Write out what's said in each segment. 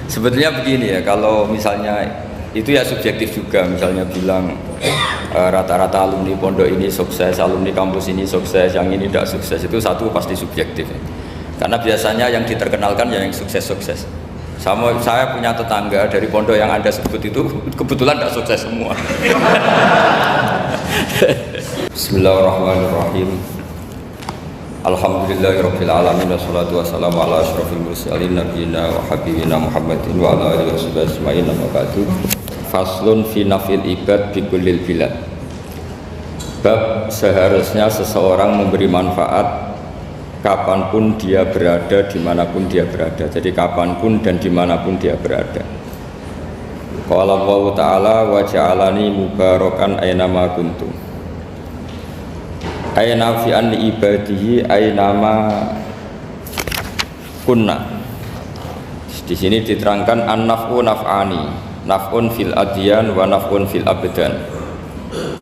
Sebetulnya begini ya, kalau misalnya itu ya subjektif juga, misalnya bilang rata-rata alumni pondok ini sukses, alumni kampus ini sukses, yang ini tidak sukses, itu satu pasti subjektif ya. Karena biasanya yang diterkenalkan ya yang sukses-sukses. Saya punya tetangga dari pondok yang Anda sebut itu kebetulan tidak sukses semua. Bismillahirrahmanirrahim. Alhamdulillahirabbil alamin wassalatu wassalamu ala asyrofil mursalin nabiyina wa habibina Muhammadin wa ala alihi washabihi ajmain amma ba'du. Faslun fi nafil ibad bi kullil bilad. Bab seharusnya seseorang memberi manfaat kapanpun dia berada, dimanapun dia berada. Jadi kapanpun dan dimanapun dia berada. Qala Allah Ta'ala wa ja'alani mubarakan aynama kuntu. Aina fi an ibadihi aynama kunna. Di sini diterangkan an-naf'u naf'ani, naf'un fil adyan wa naf'un fil abdan.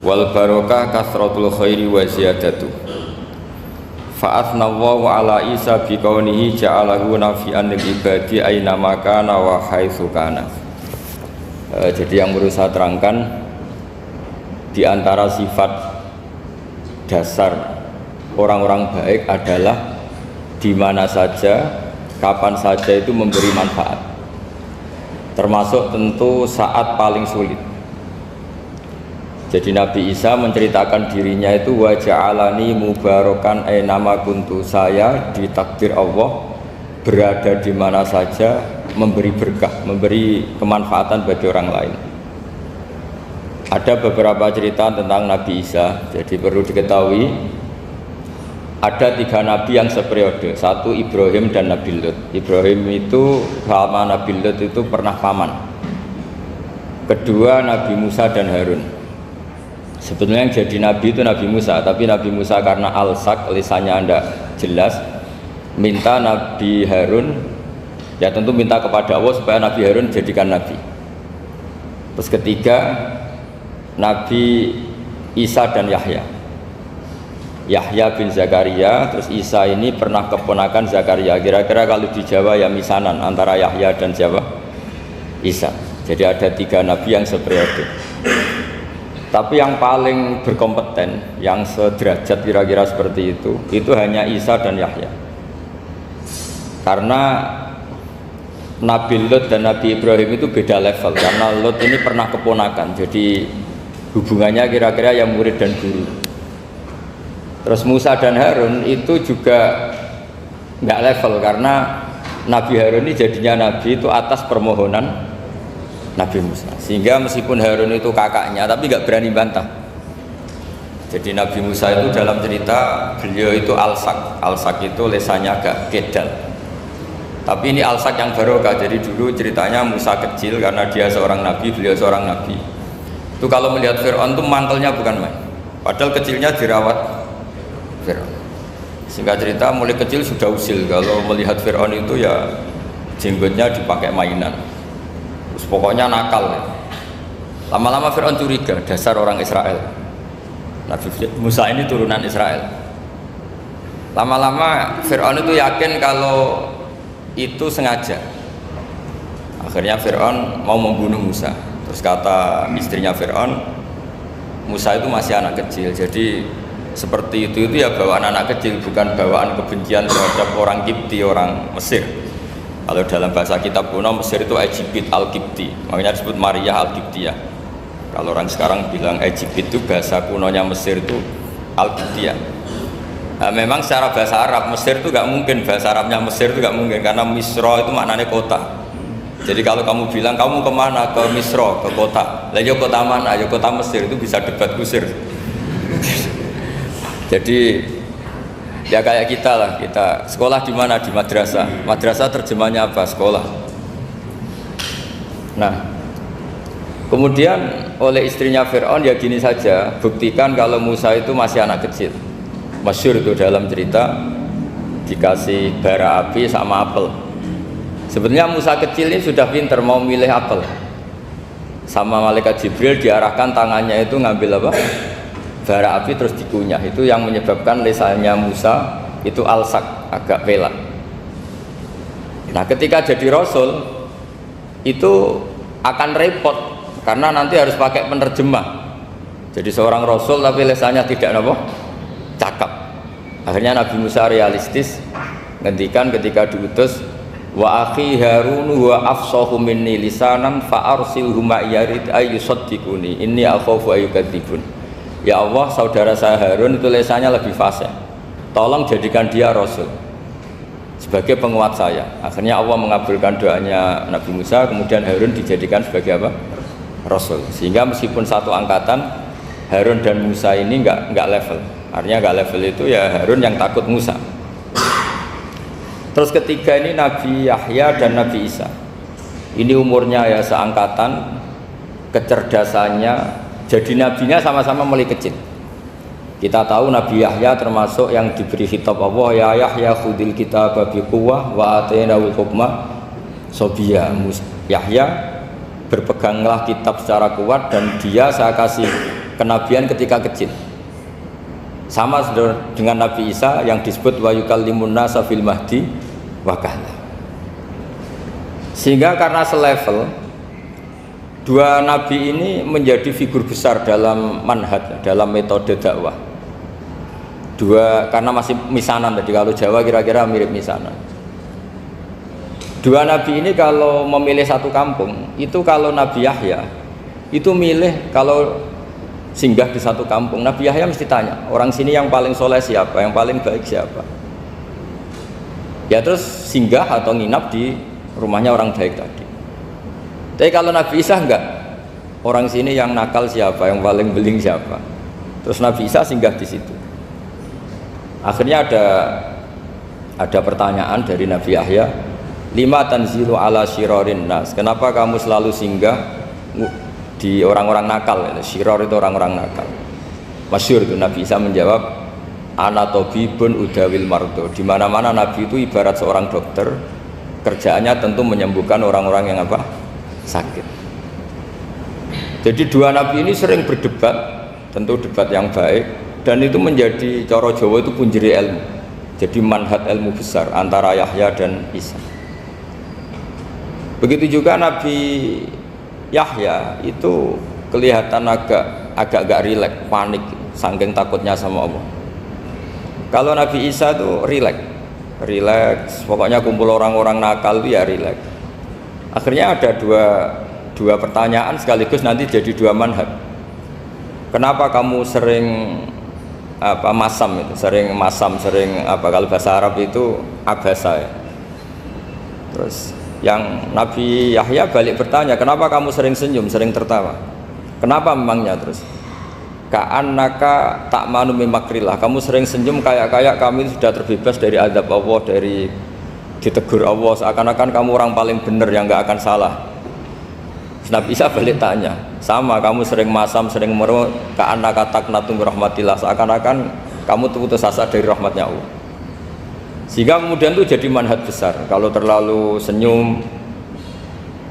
Wal barakah kasratul khairi wa ziyadatu. Fa'athnallahu ala Isa biqaunihi ja'alahu nafi'an lil ibadi aynama kana wa haitsu kana. Jadi yang perlu saya terangkan, di antara sifat dasar orang-orang baik adalah di mana saja, kapan saja itu memberi manfaat, termasuk tentu saat paling sulit. Jadi Nabi Isa menceritakan dirinya itu wa ja'alani mubarakan aynama kuntu, saya ditakdir Allah berada di mana saja memberi berkah, memberi kemanfaatan bagi orang lain. Ada beberapa cerita tentang Nabi Isa. Jadi perlu diketahui ada 3 nabi yang seperiode. Satu Ibrahim dan Nabi Lut. Ibrahim itu sama Nabi Lut itu pernah paman. Kedua Nabi Musa dan Harun. Sebetulnya yang jadi nabi itu Nabi Musa, tapi Nabi Musa karena alsak, lisannya tidak jelas, minta Nabi Harun, ya tentu minta kepada Allah supaya Nabi Harun jadikan nabi. Terus ketiga Nabi Isa dan Yahya. Yahya bin Zakaria, terus Isa ini pernah keponakan Zakaria. Kira-kira kalau di Jawa ya misanan antara Yahya dan Jawa Isa. Jadi ada 3 nabi yang seperiode. Tapi yang paling berkompeten, yang sederajat kira-kira seperti itu hanya Isa dan Yahya. Karena Nabi Lut dan Nabi Ibrahim itu beda level. Karena Lut ini pernah keponakan, jadi hubungannya kira-kira yang murid dan guru. Terus Musa dan Harun itu juga nggak level, karena Nabi Harun ini jadinya nabi itu atas permohonan Nabi Musa. Sehingga meskipun Harun itu kakaknya, tapi nggak berani bantah. Jadi Nabi Musa itu dalam cerita beliau itu alsak. Alsak itu lesannya agak kedal. Tapi ini alsak yang barokah. Jadi dulu ceritanya Musa kecil karena dia seorang nabi, beliau seorang nabi. Itu kalau melihat Fir'aun itu mantelnya bukan main. Padahal kecilnya dirawat Fir'aun. Singkat cerita mulai kecil sudah usil. Kalau melihat Fir'aun itu ya jenggotnya dipakai mainan. Terus pokoknya nakal ya. Lama-lama Fir'aun curiga, dasar orang Israel. Nabi Musa ini turunan Israel. Lama-lama Fir'aun itu yakin kalau itu sengaja. Akhirnya Fir'aun mau membunuh Musa. Terus kata istrinya Fir'aun, Musa itu masih anak kecil, jadi seperti itu ya bawaan anak kecil, bukan bawaan kebencian terhadap orang Kipti, orang Mesir. Kalau dalam bahasa kitab kuno Mesir itu Egypt al-Kipti, makanya disebut Maria al-Kiptiyah. Kalau orang sekarang bilang Egypt itu bahasa kunonya Mesir itu al-Kiptiyah. Nah, memang secara bahasa Arab Mesir itu gak mungkin, bahasa Arabnya Mesir itu gak mungkin, karena Misra itu maknanya kota. Jadi kalau kamu bilang kamu kemana, ke Misra, ke kota, lah ya kota mana, ya kota Mesir, itu bisa debat kusir. Jadi ya kayak kita lah, kita sekolah di mana, di madrasah. Madrasah terjemahnya apa? Sekolah. Nah, kemudian oleh istrinya Fir'aun ya gini saja, buktikan kalau Musa itu masih anak kecil. Masyhur itu dalam cerita, dikasih bara api sama apel. Sebenarnya Musa kecil ini sudah pinter mau milih apel. Sama malaikat Jibril diarahkan tangannya itu ngambil apa? Bara api terus dikunyah. Itu yang menyebabkan lisannya Musa itu alsak, agak pelak. Nah ketika jadi Rasul itu akan repot karena nanti harus pakai penerjemah. Jadi seorang rasul tapi lisannya tidak apa? Cakap. Akhirnya Nabi Musa realistis ngendikan ketika diutus, wa akhi Harun wa afsahu minni lisanan fa arsilhu ma'yarid ayyusaddiquni inni akhafu ayyukadzibun. Ya Allah, saudara saya Harun itu lisannya lebih fasih. Tolong jadikan dia rasul sebagai penguat saya. Akhirnya Allah mengabulkan doanya Nabi Musa, kemudian Harun dijadikan sebagai apa? Rasul. Sehingga meskipun satu angkatan, Harun dan Musa ini enggak level. Artinya enggak level itu ya Harun yang takut Musa. Terus ketiga ini Nabi Yahya dan Nabi Isa. Ini umurnya ya seangkatan, kecerdasannya, jadi nabinya sama-sama mulai kecil. Kita tahu Nabi Yahya termasuk yang diberi khitab Allah, ya Yahya khudil kitaba biquwwah wa atainahul hukma sobiyya. Yahya, berpeganglah kitab secara kuat dan dia saya kasih kenabian ketika kecil. Sama dengan Nabi Isa yang disebut wa yukallimun nasa fil mahdi wa kahla. Sehingga karena selevel, dua nabi ini menjadi figur besar dalam manhaj, dalam metode dakwah. Dua, karena masih misanan tadi, kalau Jawa kira-kira mirip misanan. Dua nabi ini kalau memilih satu kampung, itu kalau Nabi Yahya itu milih kalau singgah di satu kampung, Nabi Yahya mesti tanya, orang sini yang paling soleh siapa, yang paling baik siapa. Ya terus singgah atau nginap di rumahnya orang baik tadi. Tapi kalau Nabi Isa enggak, orang sini yang nakal siapa, yang paling beling siapa. Terus Nabi Isa singgah di situ. Akhirnya ada pertanyaan dari Nabi Yahya, lima tanzilu ala syirarin nas, kenapa kamu selalu singgah di orang-orang nakal? Syiror itu orang-orang nakal. Masyhur itu Nabi Isa menjawab, ana tabibun udawil mardo. Di mana-mana Nabi itu ibarat seorang dokter, kerjaannya tentu menyembuhkan orang-orang yang apa? Sakit. Jadi dua nabi ini sering berdebat, tentu debat yang baik, dan itu menjadi cara Jawa itu punjeri ilmu. Jadi manhaj ilmu besar antara Yahya dan Isa. Begitu juga Nabi Yahya itu kelihatan agak rileks, panik, saking takutnya sama Allah. Kalau Nabi Isa itu rileks, pokoknya kumpul orang-orang nakal itu ya rileks. Akhirnya ada dua pertanyaan sekaligus nanti jadi dua manhaj. Kenapa kamu sering masam itu, sering kalau bahasa Arab itu abasa ya. Terus yang Nabi Yahya balik bertanya, kenapa kamu sering senyum, sering tertawa? Kenapa memangnya? Terus ka'annaka ta'manu mimakrillah, kamu sering senyum kayak kami sudah terbebas dari azab Allah, dari ditegur Allah, seakan-akan kamu orang paling benar yang nggak akan salah. Nabi Isa balik tanya, sama kamu sering masam, sering meru, ka'annaka taqnatu rahmatillah, seakan-akan kamu putus asa dari rahmatnya Allah. Sehingga kemudian itu jadi manhaj besar. Kalau terlalu senyum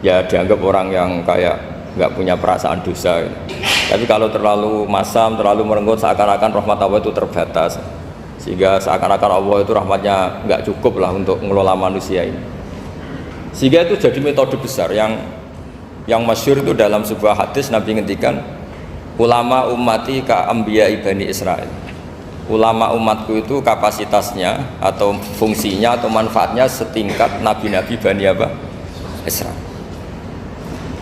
ya dianggap orang yang kayak nggak punya perasaan dosa. Tapi kalau terlalu masam, terlalu merenggut, seakan-akan rahmat Allah itu terbatas. Sehingga seakan-akan Allah itu rahmatnya nggak cukup lah untuk mengelola manusia ini. Sehingga itu jadi metode besar yang masyhur itu dalam sebuah hadis Nabi ngendikan, ulama ummati ka anbiya Bani Israil. Ulama umatku itu kapasitasnya atau fungsinya atau manfaatnya setingkat nabi-nabi Bani Israil.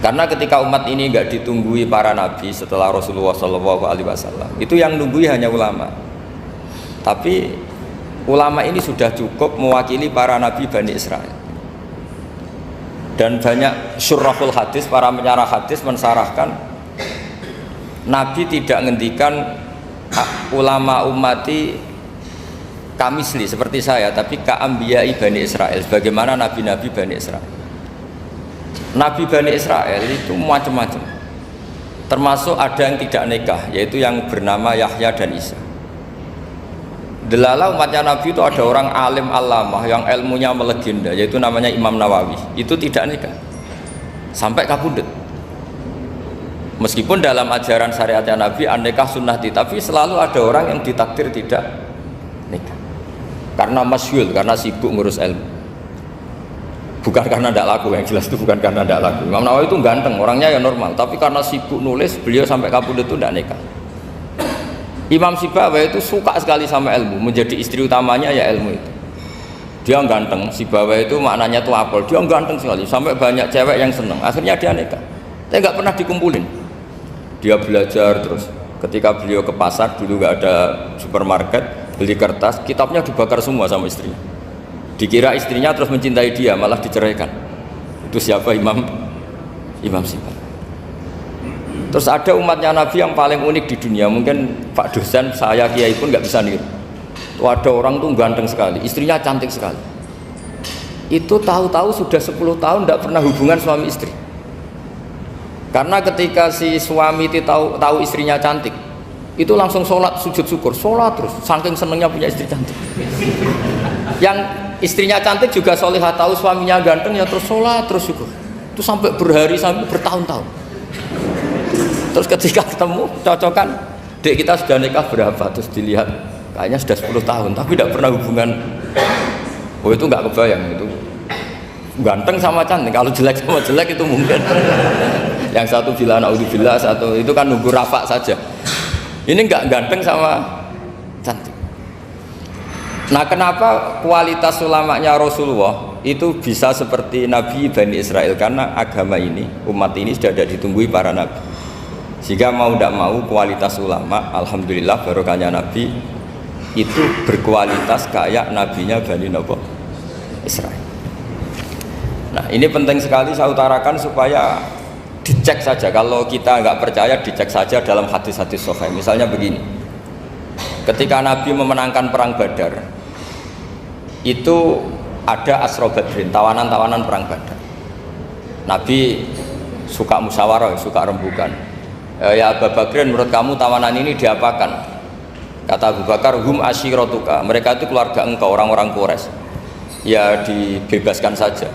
Karena ketika umat ini nggak ditunggui para nabi setelah Rasulullah SAW, itu yang nunggui hanya ulama. Tapi ulama ini sudah cukup mewakili para nabi Bani Israil. Dan banyak syurahul hadis, para penyarah hadis mensarahkan, Nabi tidak ngendikan ulama ummati kamisli seperti saya, tapi ka'ambiyai Bani Israil, bagaimana nabi-nabi Bani Israil. Nabi Bani Israil itu macam-macam, termasuk ada yang tidak nikah, yaitu yang bernama Yahya dan Isa. Delala umatnya Nabi itu ada orang alim alamah yang ilmunya melegenda, yaitu namanya Imam Nawawi, itu tidak nikah sampai kabudut. Meskipun dalam ajaran syariatnya Nabi an-nikah sunnati, tapi selalu ada orang yang ditakdir tidak nikah karena masyhul, karena sibuk ngurus ilmu. Bukan karena tidak laku, yang jelas itu bukan karena tidak laku. Imam Nawawi itu ganteng, orangnya ya normal, tapi karena sibuk nulis, beliau sampai kabudut itu tidak nikah. Imam Sibawayh itu suka sekali sama ilmu, menjadi istri utamanya ya ilmu itu. Dia ganteng, Sibawayh itu maknanya tuh apel, dia ganteng sekali, sampai banyak cewek yang seneng. Akhirnya dia nikah, tapi nggak pernah dikumpulin. Dia belajar terus. Ketika beliau ke pasar, dulu nggak ada supermarket, beli kertas, kitabnya dibakar semua sama istrinya. Dikira istrinya terus mencintai dia, malah diceraikan. Itu siapa? Imam Sibawayh. Terus ada umatnya Nabi yang paling unik di dunia, mungkin Pak dosen, saya kiai pun nggak bisa niru. Itu ada orang tuh ganteng sekali, istrinya cantik sekali. Itu tahu-tahu sudah 10 tahun tidak pernah hubungan suami istri. Karena ketika si suami itu tahu istrinya cantik, itu langsung sholat sujud syukur, sholat terus, saking senengnya punya istri cantik. Yang istrinya cantik juga solihah, tahu suaminya ganteng ya terus sholat terus syukur. Itu sampai berhari, sampai bertahun-tahun. Terus ketika ketemu cocokan, dek kita sudah nikah berapa, terus dilihat kayaknya sudah 10 tahun tapi tidak pernah hubungan. Oh itu nggak kebayang, itu ganteng sama cantik. Kalau jelek sama jelek itu mungkin yang satu bilang naudzubillah, satu itu kan nunggu rafa saja. Ini nggak ganteng sama cantik. Nah kenapa kualitas ulamanya Rasulullah itu bisa seperti Nabi Bani Israel? Karena agama ini, umat ini sudah ada ditunggui para nabi, sehingga mau tidak mau kualitas ulama, alhamdulillah barokahnya Nabi itu berkualitas kayak nabinya Bani Israel. Nah ini penting sekali saya utarakan supaya dicek saja. Kalau kita nggak percaya, dicek saja dalam hadis-hadis sahih. Misalnya begini, ketika Nabi memenangkan perang Badar, itu ada Asra Badrin, tawanan-tawanan perang Badar. Nabi suka musyawarah, suka rembukan. Ya Abu Bakrin, menurut kamu tawanan ini diapakan? Kata Abu Bakar, hum asyiratuka, mereka itu keluarga engkau, orang-orang Quraisy. Ya dibebaskan saja,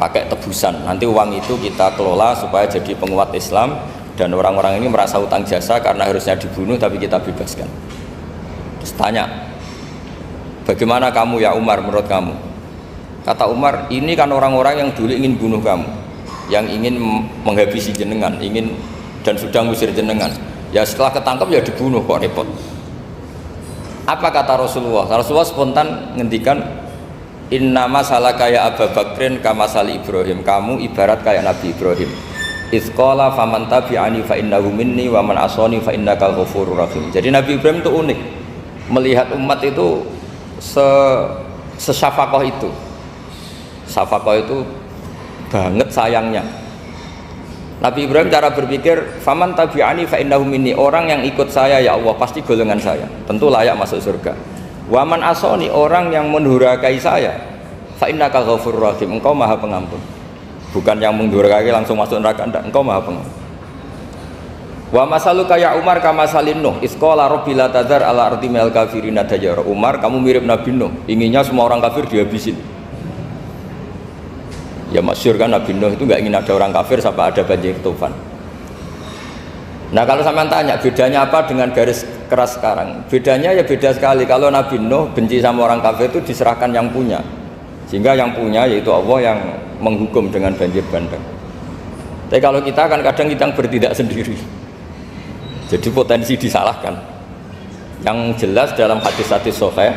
pakai tebusan. Nanti uang itu kita kelola supaya jadi penguat Islam, dan orang-orang ini merasa utang jasa karena harusnya dibunuh tapi kita bebaskan. Terus tanya, bagaimana kamu ya Umar, menurut kamu? Kata Umar, ini kan orang-orang yang dulu ingin bunuh kamu, yang ingin menghabisi jenengan, ingin dan sudah ngusir jenengan. Ya setelah ketangkap ya dibunuh, kok repot. Apa kata Rasulullah? Rasulullah spontan ngendikan, innama salaka ya Abu Bakrin kama sali Ibrahim, kamu ibarat kayak Nabi Ibrahim. Izqala faman tabi'ani fa innahu minni wa man asani fa innakal ghafurur rahim. Jadi Nabi Ibrahim itu unik, melihat umat itu sesyafakoh itu. Syafakoh itu banget sayangnya. Nabi Ibrahim cara berpikir, faman tabi'ani fa innahu minni, orang yang ikut saya ya Allah pasti golongan saya, tentu layak masuk surga. Wa man asani, orang yang mendurhakai saya, fa innaka ghafurur rahim, engkau maha pengampun. Bukan yang mendurhakai langsung masuk neraka, enggak, engkau maha pengampun. Wa masaluka ya Umar kama salin Nuh, isqala rabbi la tadzar ala ardi minal kafirina dajjara. Umar, kamu mirip Nabi Nuh, inginnya semua orang kafir dihabisin. Ya masyhur kan, Nabi Nuh itu nggak ingin ada orang kafir sampai ada banjir tufan. Nah kalau sampean tanya bedanya apa dengan garis keras sekarang, bedanya ya beda sekali. Kalau Nabi Nuh benci sama orang kafir itu diserahkan yang punya, sehingga yang punya yaitu Allah yang menghukum dengan banjir bandang. Tapi kalau kita kan kadang kita bertindak sendiri, jadi potensi disalahkan. Yang jelas dalam hadis-hadis sahih,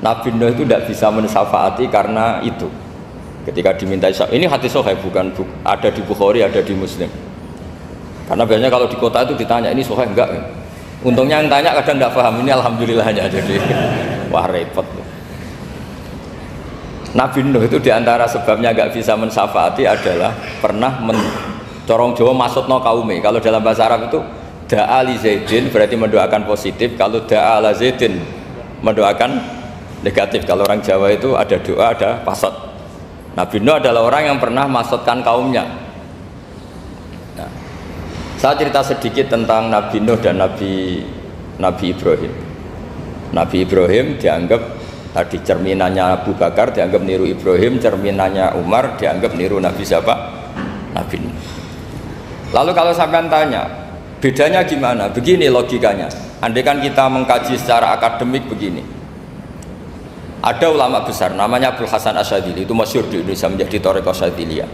Nabi Nuh itu tidak bisa mensyafaati karena itu. Ketika diminta ini hadis sahih, bukan ada di Bukhari, ada di Muslim. Karena biasanya kalau di kota itu ditanya ini sahih enggak. Untungnya yang tanya kadang enggak paham, ini alhamdulillahnya, jadi wah repot. Nabi Nuh itu diantara sebabnya enggak bisa mensyafaati adalah pernah corong Jawa maksudno kaume. Kalau dalam bahasa Arab itu da'a li Zaidin berarti mendoakan positif, kalau da'a la Zaidin mendoakan negatif. Kalau orang Jawa itu ada doa, ada pasot. Nabi Nuh adalah orang yang pernah maksudkan kaumnya. Nah, saya cerita sedikit tentang Nabi Nuh dan Nabi Ibrahim. Nabi Ibrahim dianggap tadi cerminannya Abu Bakar, dianggap niru Ibrahim, cerminannya Umar, dianggap niru Nabi siapa? Nabi Nuh. Lalu kalau sampean tanya, bedanya gimana? Begini logikanya. Andai kan kita mengkaji secara akademik begini. Ada ulama besar namanya Abdul Hasan Asyadzili, itu masyhur di Indonesia menjadi Thariqah Asyadziliyah.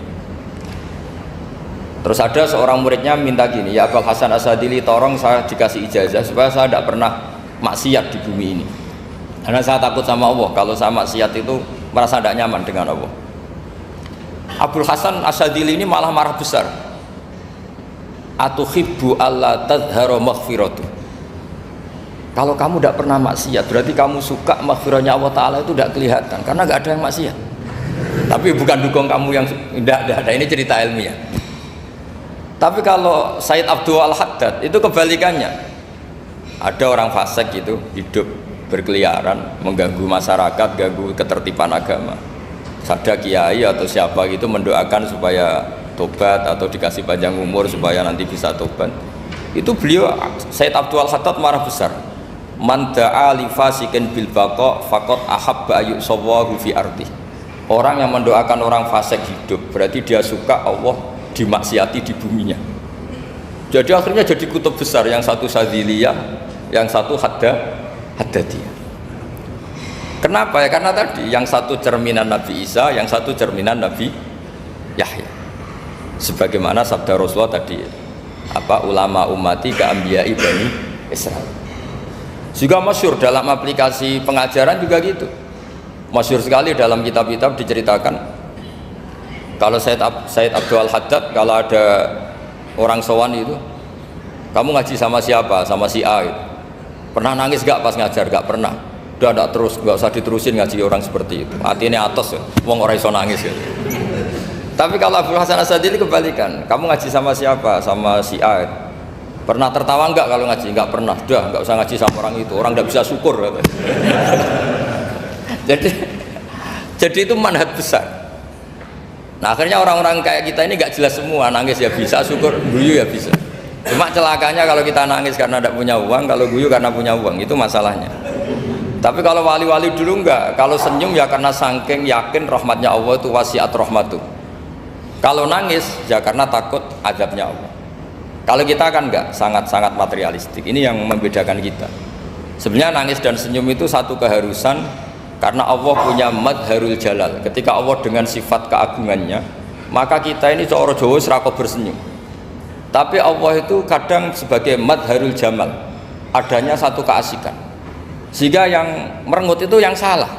Terus ada seorang muridnya minta gini, ya Abdul Hasan Asyadzili, tolong saya dikasih ijazah supaya saya tidak pernah maksiat di bumi ini. Karena saya takut sama Allah, kalau saya maksiat itu merasa tidak nyaman dengan Allah. Abdul Hasan Asyadzili ini malah marah besar. Atuhibbu alla tadhhara maghfiratu. Kalau kamu tidak pernah maksiat, berarti kamu suka maghfirahnya Allah Ta'ala itu tidak kelihatan, karena nggak ada yang maksiat. Tapi bukan dukung kamu yang tidak ada, ini cerita ilmiah. Tapi kalau Said Abdul Al-Haddad itu kebalikannya. Ada orang fasik gitu hidup berkeliaran, mengganggu masyarakat, ganggu ketertiban agama. Ada kiai atau siapa gitu mendoakan supaya tobat atau dikasih panjang umur supaya nanti bisa tobat. Itu beliau Said Abdul Al-Haddad marah besar. Man da'a li fasikin bil baqa faqad ahabba yusawahu fi ardi. Orang yang mendoakan orang fasik hidup berarti dia suka Allah dimaksiati di buminya. Jadi akhirnya jadi kutub besar, yang satu Sadziliyah, yang satu Haddadiyah. Kenapa ya? Karena tadi yang satu cerminan Nabi Isa, yang satu cerminan Nabi Yahya. Sebagaimana sabda Rasulullah tadi, ulama ummati ka anbiya'i bani Israil. Juga masyhur dalam aplikasi pengajaran juga gitu. Masyhur sekali dalam kitab-kitab diceritakan kalau Said Abdul Al-Haddad, kalau ada orang sowan itu, kamu ngaji sama siapa? Sama si A gitu. Pernah nangis gak pas ngajar? Gak pernah. Udah gak terus, gak usah diterusin ngaji orang seperti itu. Hatinya atas ya, wong ora iso nangis ya. Tapi kalau Abdul Hasan Asyadzili kebalikan, kamu ngaji sama siapa? Sama si A gitu. Pernah tertawa enggak kalau ngaji? Enggak pernah. Udah, enggak usah ngaji sama orang itu. Orang enggak bisa syukur. jadi itu manhaj besar. Nah, akhirnya orang-orang kayak kita ini enggak jelas semua. Nangis ya bisa, syukur, guyu ya bisa. Cuma celakanya kalau kita nangis karena tidak punya uang, kalau guyu karena punya uang, itu masalahnya. Tapi kalau wali-wali dulu enggak. Kalau senyum ya karena saking yakin rahmatnya Allah itu wasiat rahmatu. Kalau nangis ya karena takut azabnya Allah. Kalau kita kan enggak, sangat-sangat materialistik. Ini yang membedakan kita. Sebenarnya nangis dan senyum itu satu keharusan karena Allah punya madharul jalal. Ketika Allah dengan sifat keagungannya, maka kita ini cara Jawa serako bersenyum. Tapi Allah itu kadang sebagai madharul jamal, adanya satu keasikan. Sehingga yang merengut itu yang salah.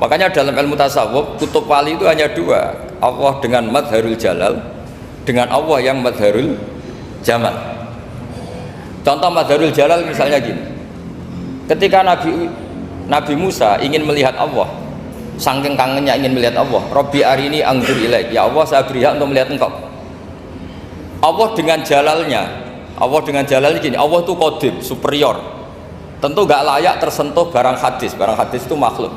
Makanya dalam ilmu tasawuf, kutub wali itu hanya dua. Allah dengan madharul jalal, dengan Allah yang madharul jamal. Contoh madharul jalal misalnya gini, ketika Nabi Musa ingin melihat Allah, saking kangennya ingin melihat Allah, Rabbi arini anzur ilaik, ya Allah saya beri hak untuk melihat engkau. Allah dengan jalalnya gini, Allah itu qadim, superior, tentu gak layak tersentuh barang hadis itu makhluk.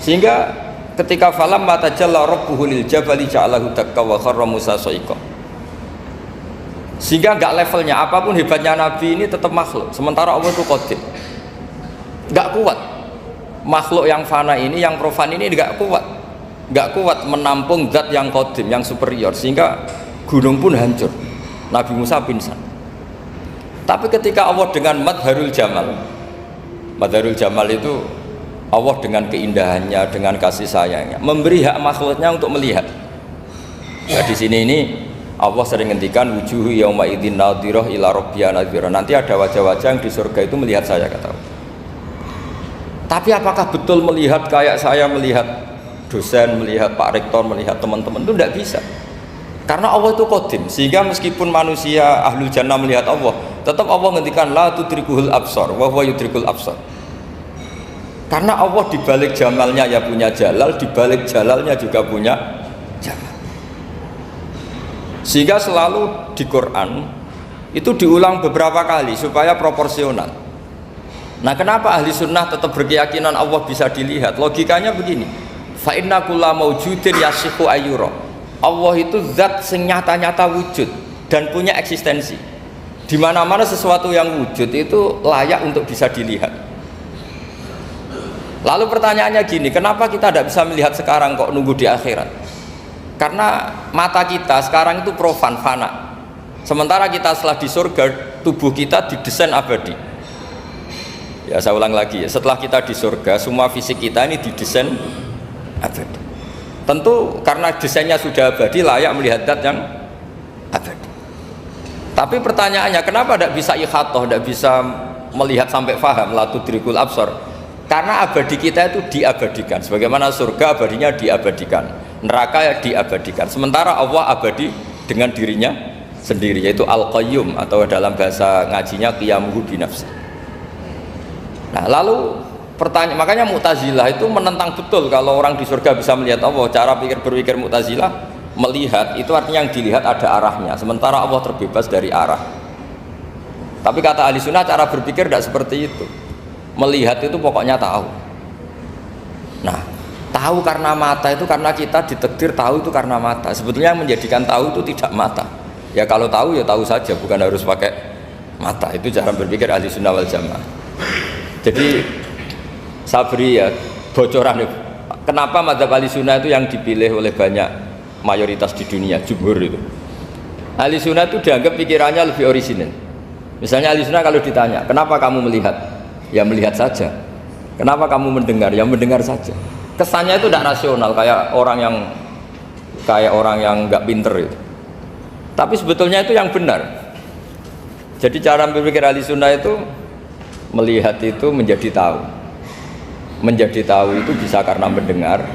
Sehingga ketika falam matajalla rabbuhu lil jabali ja'alahu dakka wa kharra Musa sa'iqa. Sehingga enggak levelnya, apapun hebatnya Nabi ini tetap makhluk. Sementara Allah itu qadim. Enggak kuat. Makhluk yang fana ini, yang profan ini enggak kuat. Enggak kuat menampung zat yang qadim, yang superior, sehingga gunung pun hancur. Nabi Musa pingsan. Tapi ketika Allah dengan madharul jamal itu Allah dengan keindahannya, dengan kasih sayangnya, memberi hak makhluknya untuk melihat. Nah, di sini ini Allah sering ngendikan wujuhu yauma idzin nadhirah ila rabbiha nadhirah. Nanti ada wajah-wajah yang di surga itu melihat saya, kata Allah. Tapi apakah betul melihat kayak saya melihat dosen, melihat Pak Rektor, melihat teman-teman? Itu tidak bisa. Karena Allah itu qadim, sehingga meskipun manusia ahlul jannah melihat Allah, tetap Allah ngendikan la tudrikuhul absar wa huwa yudrikul absar. Karena Allah dibalik jamalnya ya punya jalal, dibalik jalalnya juga punya jamal. Sehingga selalu di Quran itu diulang beberapa kali supaya proporsional. Nah, kenapa ahli sunnah tetap berkeyakinan Allah bisa dilihat? Logikanya begini, fa inna kulla maujudin yasihu ayyura. Allah itu zat sing nyata-nyata wujud dan punya eksistensi. Di mana-mana sesuatu yang wujud itu layak untuk bisa dilihat. Lalu pertanyaannya gini, kenapa kita tidak bisa melihat sekarang kok nunggu di akhirat? Karena mata kita sekarang itu profan, fana. Sementara kita setelah di surga, tubuh kita didesain abadi. Ya saya ulang lagi ya, setelah kita di surga, semua fisik kita ini didesain abadi. Tentu karena desainnya sudah abadi, layak melihat zat yang abadi. Tapi pertanyaannya, kenapa tidak bisa ikhatoh, tidak bisa melihat sampai faham, la tudrikul absar? Karena abadi kita itu diabadikan. Sebagaimana surga abadinya diabadikan, neraka diabadikan. Sementara Allah abadi dengan dirinya sendiri, yaitu Al-Qayyum, atau dalam bahasa ngajinya qiyamuhu binafsi. Nah, lalu pertanyaan, makanya Mu'tazilah itu menentang betul kalau orang di surga bisa melihat Allah. Cara berpikir Mu'tazilah, melihat itu artinya yang dilihat ada arahnya, sementara Allah terbebas dari arah. Tapi kata ahli sunnah, cara berpikir tidak seperti itu. Melihat itu pokoknya tahu. Nah, tahu karena mata itu karena kita ditakdir tahu itu karena mata. Sebetulnya yang menjadikan tahu itu tidak mata. Ya kalau tahu ya tahu saja, bukan harus pakai mata. Itu cara berpikir ahli sunnah wal jamaah. Jadi sabri ya bocoran ya. Kenapa mazhab ahli sunnah itu yang dipilih oleh banyak mayoritas di dunia, jumhur itu. Ahli sunnah itu dianggap pikirannya lebih orisinal. Misalnya ahli sunnah kalau ditanya, kenapa kamu melihat? Ya melihat saja. Kenapa kamu mendengar? Ya mendengar saja. Kesannya itu tidak rasional, kayak orang yang nggak pinter itu. Tapi sebetulnya itu yang benar. Jadi cara berpikir ahli sunnah itu melihat itu menjadi tahu. Menjadi tahu itu bisa karena mendengar,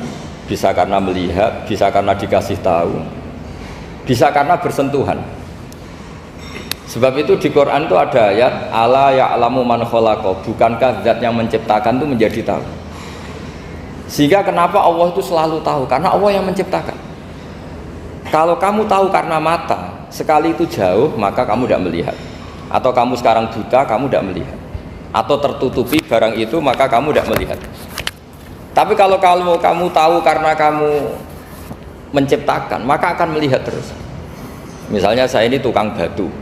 bisa karena melihat, bisa karena dikasih tahu, bisa karena bersentuhan. Sebab itu di Quran itu ada ayat ala ya'lamu man khalaqa, bukankah zat yang menciptakan itu menjadi tahu. Sehingga kenapa Allah itu selalu tahu? Karena Allah yang menciptakan. Kalau kamu tahu karena mata, sekali itu jauh maka kamu tidak melihat. Atau kamu sekarang buta, kamu tidak melihat. Atau tertutupi barang itu maka kamu tidak melihat. Tapi kalau kamu tahu karena kamu menciptakan, maka akan melihat terus. Misalnya saya ini tukang batu.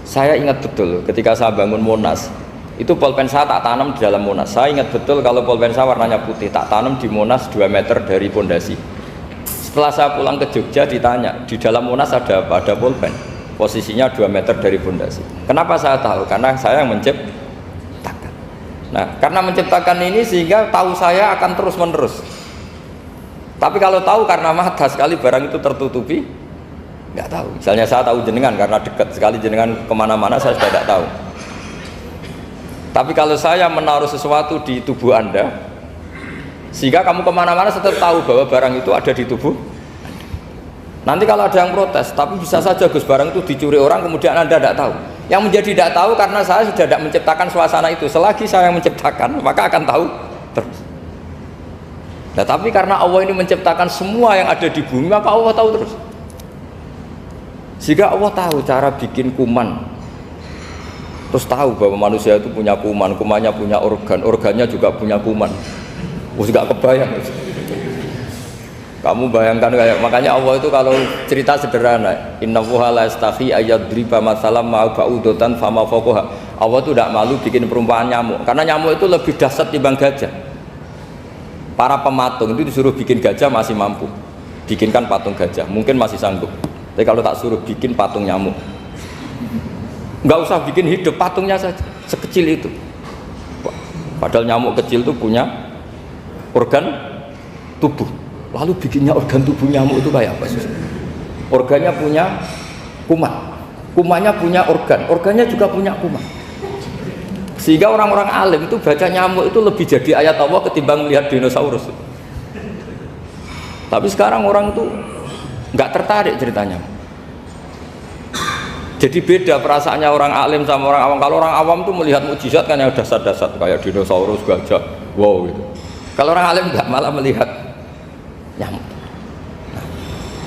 Saya ingat betul ketika saya bangun Monas, itu pulpen saya tak tanam di dalam Monas. Saya ingat betul kalau pulpen saya warnanya putih, tak tanam di Monas 2 meter dari pondasi. Setelah saya pulang ke Jogja ditanya, di dalam Monas ada apa? Ada pulpen. Posisinya 2 meter dari pondasi. Kenapa saya tahu? Karena saya yang menciptakan. Nah, karena menciptakan ini sehingga tahu saya akan terus menerus. Tapi kalau tahu karena mata, sekali barang itu tertutupi, nggak tahu. Misalnya saya tahu jenengan karena dekat, sekali jenengan kemana-mana saya sudah tidak tahu. Tapi kalau saya menaruh sesuatu di tubuh Anda, sehingga kamu kemana-mana tetap tahu bahwa barang itu ada di tubuh Anda. Nanti kalau ada yang protes, tapi bisa saja Gus barang itu dicuri orang kemudian Anda tidak tahu. Yang menjadi tidak tahu karena saya sudah tidak menciptakan suasana itu. Selagi saya yang menciptakan, maka akan tahu terus. Nah, tapi karena Allah ini menciptakan semua yang ada di bumi, maka Allah tahu terus. Sehingga Allah tahu cara bikin kuman. Terus tahu bahwa manusia itu punya kuman, kumannya punya organ, organnya juga punya kuman. Nggak kebayang. Kamu bayangkan kayak, makanya Allah itu kalau cerita sederhana, innallaha la yastahi ayyadriba matsalam ma ba'udatan fama fawqaha. Allah itu tidak malu bikin perumpamaan nyamuk, karena nyamuk itu lebih dahsyat timbang gajah. Para pematung itu disuruh bikin gajah masih mampu, bikinkan patung gajah mungkin masih sanggup. Tapi kalau tak suruh bikin patung nyamuk, nggak usah bikin hidup, patungnya saja sekecil itu. Padahal nyamuk kecil itu punya organ tubuh. Lalu bikinnya organ tubuh nyamuk itu kayak apa sih? Organnya punya kuman, kumannya punya organ, organnya juga punya kuman. Sehingga orang-orang alim itu baca nyamuk itu lebih jadi ayat Allah ketimbang melihat dinosaurus. Tapi sekarang orang itu nggak tertarik ceritanya. Jadi beda perasaannya orang alim sama orang awam. Kalau orang awam tuh melihat mukjizat kan yang dasar-dasar kayak dinosaurus, gajah, wow gitu. Kalau orang alim nggak, malah melihat nyamuk. Nah,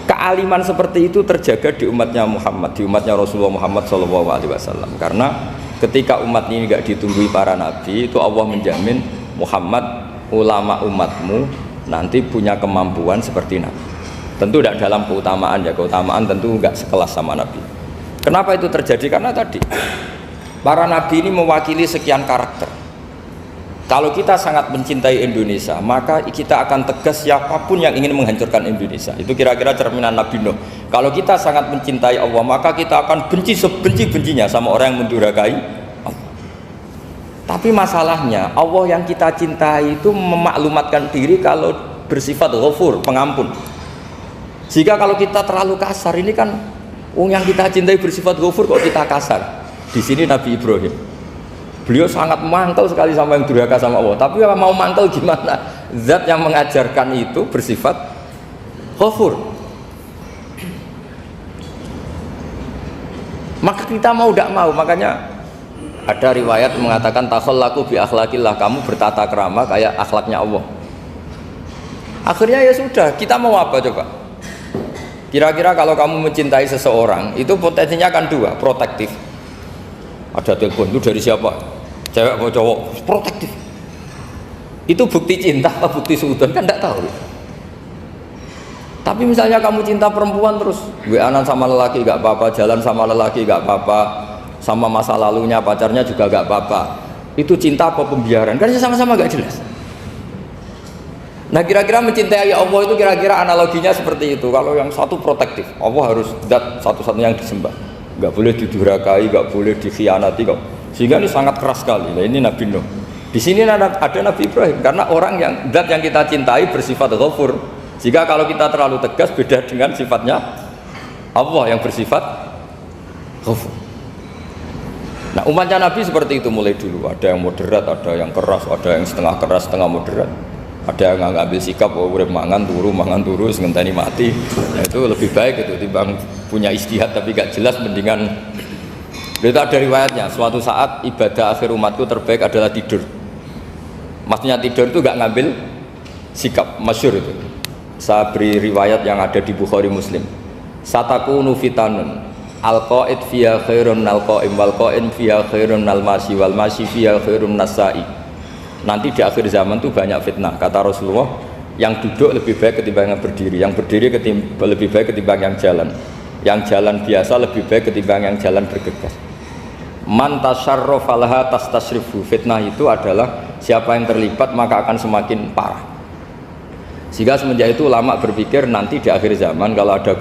kealiman seperti itu terjaga di umatnya Muhammad, di umatnya Rasulullah Muhammad SAW. Karena ketika umat ini nggak ditunggui para nabi, itu Allah menjamin Muhammad, ulama umatmu nanti punya kemampuan seperti nabi. Tentu tidak dalam keutamaan ya, keutamaan tentu nggak sekelas sama nabi. Kenapa itu terjadi? Karena tadi para nabi ini mewakili sekian karakter. Kalau kita sangat mencintai Indonesia, maka kita akan tegas siapapun yang ingin menghancurkan Indonesia. Itu kira-kira cerminan Nabi Nuh. Kalau kita sangat mencintai Allah, maka kita akan benci sebenci-bencinya sama orang yang mendurhakai Allah. Tapi masalahnya Allah yang kita cintai itu memaklumatkan diri kalau bersifat ghafur, pengampun. Jika kalau kita terlalu kasar, ini kan yang kita cintai bersifat ghafur kok kita kasar. Di sini Nabi Ibrahim, beliau sangat mangkel sekali sama yang durhaka sama Allah. Tapi mau mangkel gimana? Zat yang mengajarkan itu bersifat ghafur. Maka kita mau tidak mau, makanya ada riwayat mengatakan takhallaku bi akhlaqillah, kamu bertata krama kayak akhlaknya Allah. Akhirnya ya sudah, kita mau apa coba? Kira-kira kalau kamu mencintai seseorang itu potensinya akan dua, protektif. Ada telepon itu dari siapa? Cewek atau cowok? Protektif. Itu bukti cinta atau bukti suudon kan tidak tahu. Tapi misalnya kamu cinta perempuan terus WA-an sama lelaki gak apa-apa, jalan sama lelaki gak apa-apa, sama masa lalunya pacarnya juga gak apa-apa. Itu cinta apa pembiaran? Kan sama-sama gak jelas. Nah kira-kira mencintai Allah itu kira-kira analoginya seperti itu. Kalau yang satu protektif, Allah harus zat satu-satunya yang disembah, gak boleh didurhakai, gak boleh dikhianati kok. Sehingga ini sangat keras sekali. Nah ini Nabi Nuh. Di sini ada Nabi Ibrahim karena orang yang zat yang kita cintai bersifat ghafur. Jika kalau kita terlalu tegas beda dengan sifatnya Allah yang bersifat ghafur. Nah umatnya Nabi seperti itu mulai dulu. Ada yang moderat, ada yang keras, ada yang setengah keras, setengah moderat. Ada yang ngambil sikap, oh urip mangan turu, ngenteni mati. Nah, itu lebih baik itu timbang punya istihad tapi gak jelas, mendingan. Itu ada riwayatnya. Suatu saat ibadah akhir umatku terbaik adalah tidur. Maksudnya tidur itu gak ngambil sikap, masyhur itu. Saya beri riwayat yang ada di Bukhari Muslim. Satakunu fitanun al-qa'id fiha khairun al-qa'im wal-qa'im fiha khairun al-masi wal-masi fiha khairun nasai. Nanti di akhir zaman itu banyak fitnah, kata Rasulullah. Yang duduk lebih baik ketimbang yang berdiri, yang berdiri lebih baik ketimbang yang jalan biasa lebih baik ketimbang yang jalan bergegas. Man tasyarrafa laha tastasrifu. Fitnah itu adalah siapa yang terlibat maka akan semakin parah. Sehingga semenjak itu ulama berpikir nanti di akhir zaman kalau ada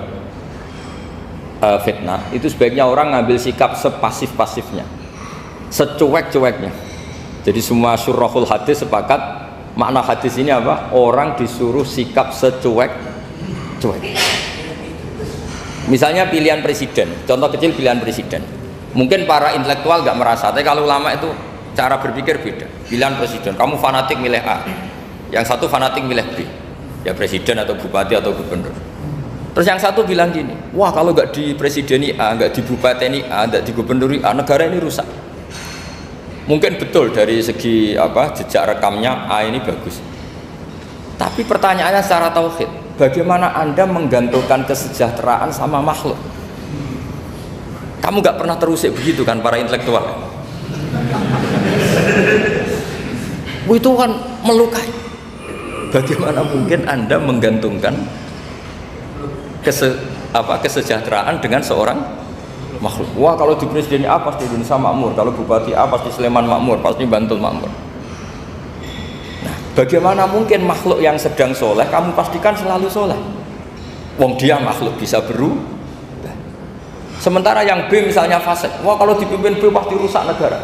fitnah itu sebaiknya orang ngambil sikap sepasif-pasifnya, secuek-cueknya. Jadi semua syurahul hadis sepakat makna hadis ini apa? Orang disuruh sikap secuek-cuek. Misalnya pilihan presiden, contoh kecil pilihan presiden. Mungkin para intelektual gak merasa, tapi kalau ulama itu cara berpikir beda. Pilihan presiden, kamu fanatik milih A, yang satu fanatik milih B. Ya presiden atau bupati atau gubernur. Terus yang satu bilang gini, wah kalau nggak di presideni A, nggak di bupati A, nggak di gubernur A, negara ini rusak. Mungkin betul dari segi jejak rekamnya A ini bagus. Tapi pertanyaannya secara tauhid, bagaimana Anda menggantungkan kesejahteraan sama makhluk? Kamu nggak pernah terusik begitu kan para intelektual? Itu kan melukai. Bagaimana mungkin Anda menggantungkan kesejahteraan dengan seorang makhluk? Wah kalau di presiden A pasti Indonesia makmur, kalau bupati A pasti Sleman makmur, pasti Bantul makmur. Nah, bagaimana mungkin makhluk yang sedang soleh kamu pastikan selalu soleh? Wong dia makhluk bisa berubah. Sementara yang B misalnya fasik, wah kalau dipimpin B pasti rusak negara.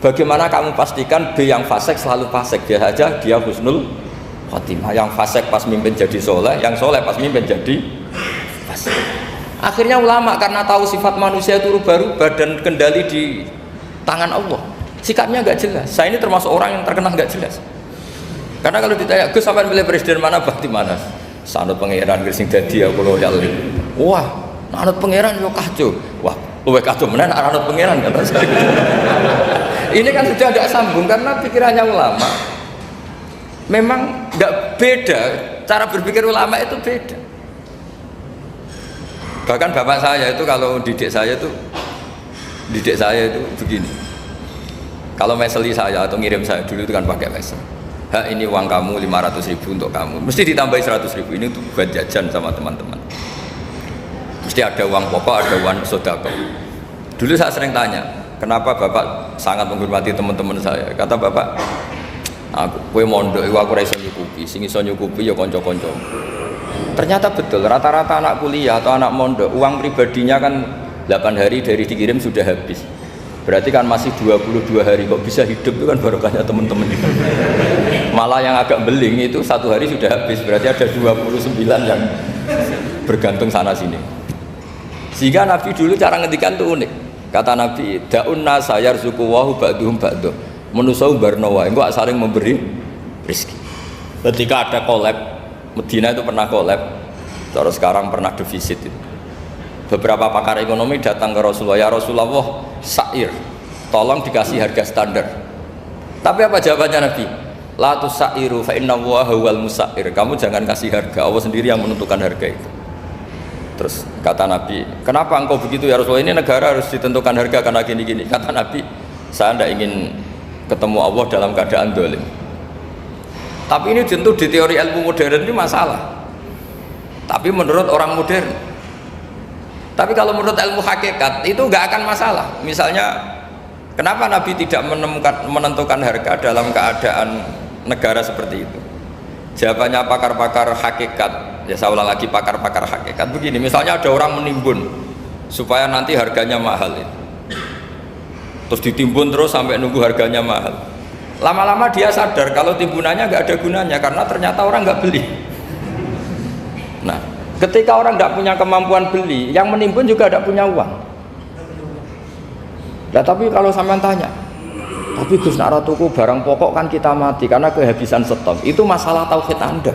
Bagaimana kamu pastikan B yang fasik selalu fasik? Dia saja dia husnul khotimah, yang fasik pas mimpin jadi soleh, yang soleh pas mimpin jadi fasik. Akhirnya ulama karena tahu sifat manusia itu rubah-rubah dan kendali di tangan Allah, sikapnya nggak jelas. Saya ini termasuk orang yang terkena nggak jelas. Karena kalau ditanya, Gus sampai pilih presiden mana, bakti mana? Sanut pangeran sing dadi aku loyal. Wah, anut pangeran yo kacau. Wah, luwih kacau menan anut pangeran kata saya. Ini kan sudah tidak sambung karena pikirannya ulama. Memang nggak beda, cara berpikir ulama itu beda. Bahkan bapak saya itu kalau didik saya itu begini. Kalau meseli saya atau ngirim saya dulu itu kan pakai mesel. Ini uang kamu 500.000 untuk kamu, mesti ditambahi 100.000 ini untuk buat jajan sama teman-teman. Mesti ada uang pokok, ada uang sodako. Dulu saya sering tanya, kenapa bapak sangat menghormati teman-teman saya? Kata bapak, kowe mondok iku aku ora iso nyukupi, sing iso nyukupi ya kanca-kanca. Ternyata betul, rata-rata anak kuliah atau anak mondok uang pribadinya kan 8 hari dari dikirim sudah habis. Berarti kan masih 22 hari, kok bisa hidup itu kan barokahnya teman-teman. Malah yang agak beling itu 1 hari sudah habis, berarti ada 29 yang bergantung sana sini. Sehingga Nabi dulu cara ngendikan tuh unik. Kata Nabi, da'un nasa yarzuqu wahu ba'duhum ba'duh. Manusa barno wae, engko saling memberi rezeki. Ketika ada collab, Medina itu pernah collab, terus sekarang pernah defisit itu. Beberapa pakar ekonomi datang ke Rasulullah, ya Rasulullah, sa'ir, tolong dikasih harga standar. Tapi apa jawabannya Nabi? La tusairu fa inna Allaha huwal musair. Kamu jangan kasih harga, Allah sendiri yang menentukan harga itu. Terus kata Nabi, kenapa engkau begitu ya Rasulullah? Ini negara harus ditentukan harga karena gini-gini. Kata Nabi, saya tidak ingin ketemu Allah dalam keadaan dolim. Tapi ini tentu di teori ilmu modern ini masalah. Tapi menurut orang modern. Tapi kalau menurut ilmu hakikat itu nggak akan masalah. Misalnya, kenapa Nabi tidak menentukan harga dalam keadaan negara seperti itu? Jawabannya pakar-pakar hakikat, ya saya ulang lagi pakar-pakar hakikat begini. Misalnya ada orang menimbun supaya nanti harganya mahal itu. Terus ditimbun terus sampai nunggu harganya mahal. Lama-lama dia sadar kalau timbunannya nggak ada gunanya karena ternyata orang nggak beli. Nah, ketika orang nggak punya kemampuan beli, yang menimbun juga tidak punya uang. Nah, tapi kalau sampean tanya, tapi Gus nak tuku barang pokok kan kita mati karena kehabisan stok. Itu masalah tauhid Anda.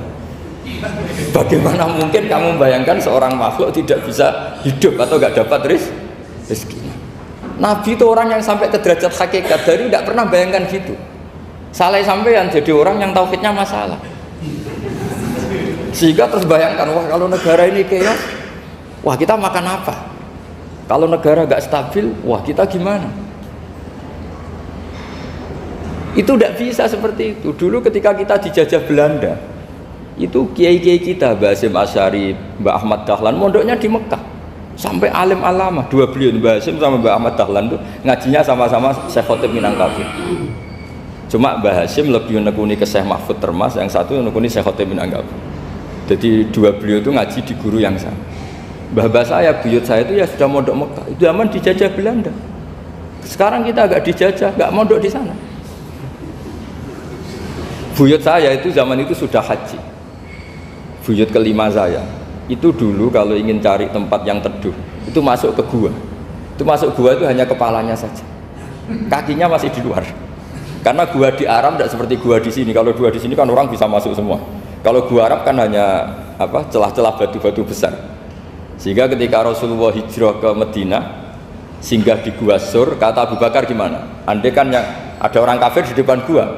Bagaimana mungkin kamu bayangkan seorang makhluk tidak bisa hidup atau nggak dapat rezeki? Nabi itu orang yang sampai ke derajat hakikat, dari tidak pernah bayangkan gitu. Saleh sampean jadi orang yang tauhidnya masalah. Sehingga terus bayangkan, wah kalau negara ini chaos, wah kita makan apa? Kalau negara nggak stabil, wah kita gimana? Itu tidak bisa seperti itu. Dulu ketika kita dijajah Belanda, itu kiai-kiai kita, Mbah Hasyim Asy'ari, Mbah Ahmad Dahlan, mondoknya di Mekah. Sampai alim alama, dua beliau, Mbah Hasyim sama Mbah Ahmad Dahlan itu ngajinya sama-sama Syekh Khotib Minangkabau. Cuma Mbah Hasyim lebih menekuni ke Syekh Mahfud Termas, yang satu menekuni Syekh Khotib Minangkabau. Jadi dua beliau itu ngaji di guru yang sama. Mbah saya, buyut saya itu ya sudah mondok Mekah. Itu zaman dijajah Belanda. Sekarang kita agak dijajah, nggak mondok di sana. Buyut saya itu zaman itu sudah haji. Buyut kelima saya itu dulu kalau ingin cari tempat yang teduh itu masuk ke gua. Itu masuk gua itu hanya kepalanya saja, kakinya masih di luar. Karena gua di Arab tidak seperti gua di sini. Kalau gua di sini kan orang bisa masuk semua. Kalau gua Arab kan hanya celah-celah batu-batu besar. Sehingga ketika Rasulullah hijrah ke Madinah, singgah di gua Sur, kata Abu Bakar gimana? Andai kan yang ada orang kafir di depan gua,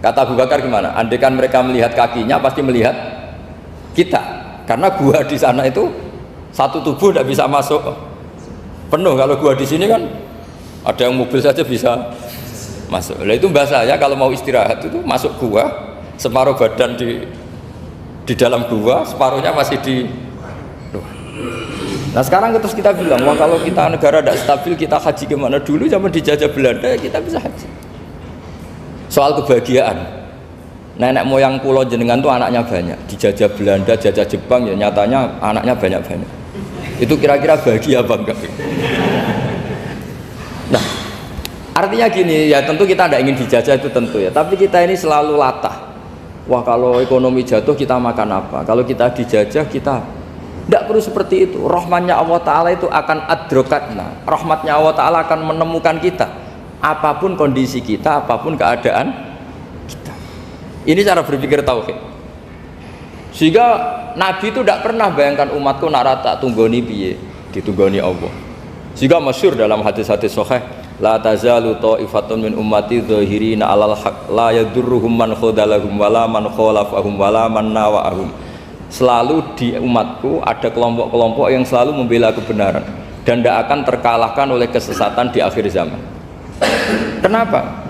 kata Abu Bakar gimana? Andai kan mereka melihat kakinya pasti melihat kita. Karena gua di sana itu satu tubuh tidak bisa masuk penuh. Kalau gua di sini kan ada yang mobil saja bisa masuk. Nah itu bahasa ya, kalau mau istirahat itu masuk gua, separuh badan di dalam gua, separuhnya masih di luar. Nah sekarang terus kita bilang, wah kalau kita negara tidak stabil kita haji kemana? Dulu zaman dijajah Belanda ya kita bisa haji. Soal kebahagiaan, nenek moyang pulau jenengan tuh anaknya banyak, dijajah Belanda, jajah Jepang ya nyatanya anaknya banyak-banyak. Itu kira-kira bahagia apa enggak? Nah artinya gini ya, tentu kita tidak ingin dijajah itu tentu ya, tapi kita ini selalu latah. Wah kalau ekonomi jatuh kita makan apa? Kalau kita dijajah kita tidak perlu seperti itu. Rahmatnya Allah Ta'ala itu akan adrokatna. Rahmatnya Allah Ta'ala akan menemukan kita. Apapun kondisi kita, apapun keadaan kita. Ini cara berpikir tauhid. Sehingga Nabi itu tidak pernah bayangkan umatku narata tunggoni piye, ditunggoni Allah. Sehingga masyhur dalam hadis-hadis sahih, la tazalu ta'ifatun min ummati dzahirina 'alal haq la yadurruhum man khadalahum wala man khalafahum wala man nawa'ahum. Selalu di umatku ada kelompok-kelompok yang selalu membela kebenaran dan tidak akan terkalahkan oleh kesesatan di akhir zaman. Kenapa?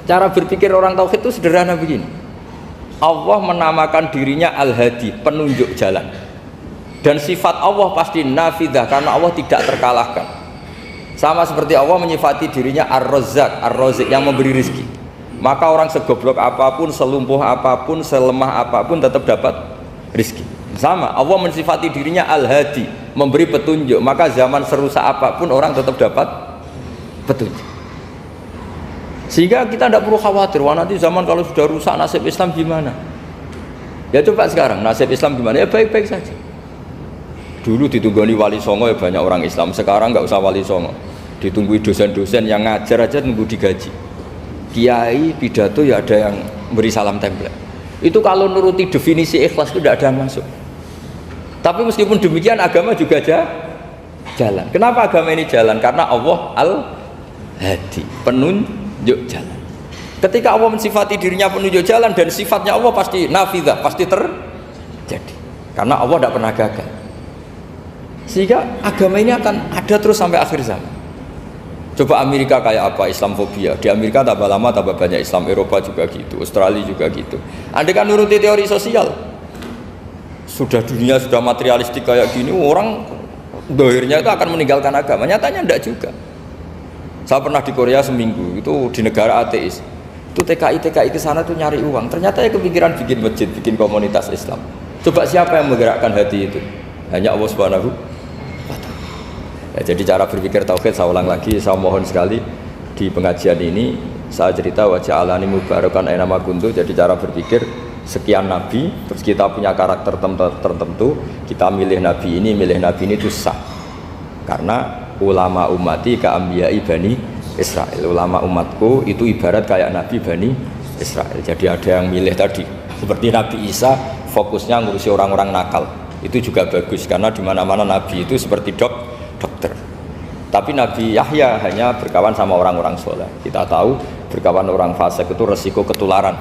Cara berpikir orang tauhid itu sederhana begini. Allah menamakan dirinya Al-Hadi, penunjuk jalan. Dan sifat Allah pasti nafidah karena Allah tidak terkalahkan. Sama seperti Allah menyifati dirinya Ar-Razzaq, Ar-Razik yang memberi rizki. Maka orang segoblok apapun, selumpuh apapun, selemah apapun tetap dapat rizki. Sama, Allah mensifati dirinya Al-Hadi, memberi petunjuk. Maka zaman serusak apapun orang tetap dapat petunjuk. Sehingga kita tidak perlu khawatir, wah nanti zaman kalau sudah rusak nasib Islam gimana? Ya coba sekarang nasib Islam gimana? Ya baik-baik saja. Dulu ditunggoni wali songo ya banyak orang Islam, sekarang nggak usah wali songo, ditunggui dosen-dosen yang ngajar aja nunggu digaji. Kiai pidato ya ada yang beri salam tempel. Itu kalau nuruti definisi ikhlas itu tidak ada yang masuk. Tapi meskipun demikian agama juga jalan. Kenapa agama ini jalan? Karena Allah Al-Hadi, penunjuk jalan. Ketika Allah mensifati dirinya penunjuk jalan dan sifatnya Allah pasti nafidah, pasti terjadi. Karena Allah tidak pernah gagal. Sehingga agama ini akan ada terus sampai akhir zaman. Coba Amerika kayak apa Islamfobia? Di Amerika tambah lama tambah banyak Islam, Eropa juga gitu, Australia juga gitu. Andai kan nuruti teori sosial, sudah dunia sudah materialistik kayak gini, orang dohirnya itu akan meninggalkan agama. Nyatanya enggak juga. Saya pernah di Korea seminggu, itu di negara ateis. Itu TKI ke sana tuh nyari uang. Ternyata ya kepikiran bikin masjid, bikin komunitas Islam. Coba siapa yang menggerakkan hati itu? Hanya Allah Subhanahu wa Ta'ala. Ya, jadi cara berpikir tauhid saya ulang lagi, saya mohon sekali di pengajian ini saya cerita wajah alani mubarakan aina ma kuntu. Jadi cara berpikir sekian nabi, terus kita punya karakter tertentu, kita milih nabi ini itu sah. Karena ulama ummati ka ambiyai bani Israel. Ulama umatku itu ibarat kayak nabi bani Israel. Jadi ada yang milih tadi seperti Nabi Isa fokusnya ngurusi orang-orang nakal. Itu juga bagus karena di mana-mana nabi itu seperti dokter. Tapi Nabi Yahya hanya berkawan sama orang-orang soleh. Kita tahu berkawan orang fasik itu resiko ketularan.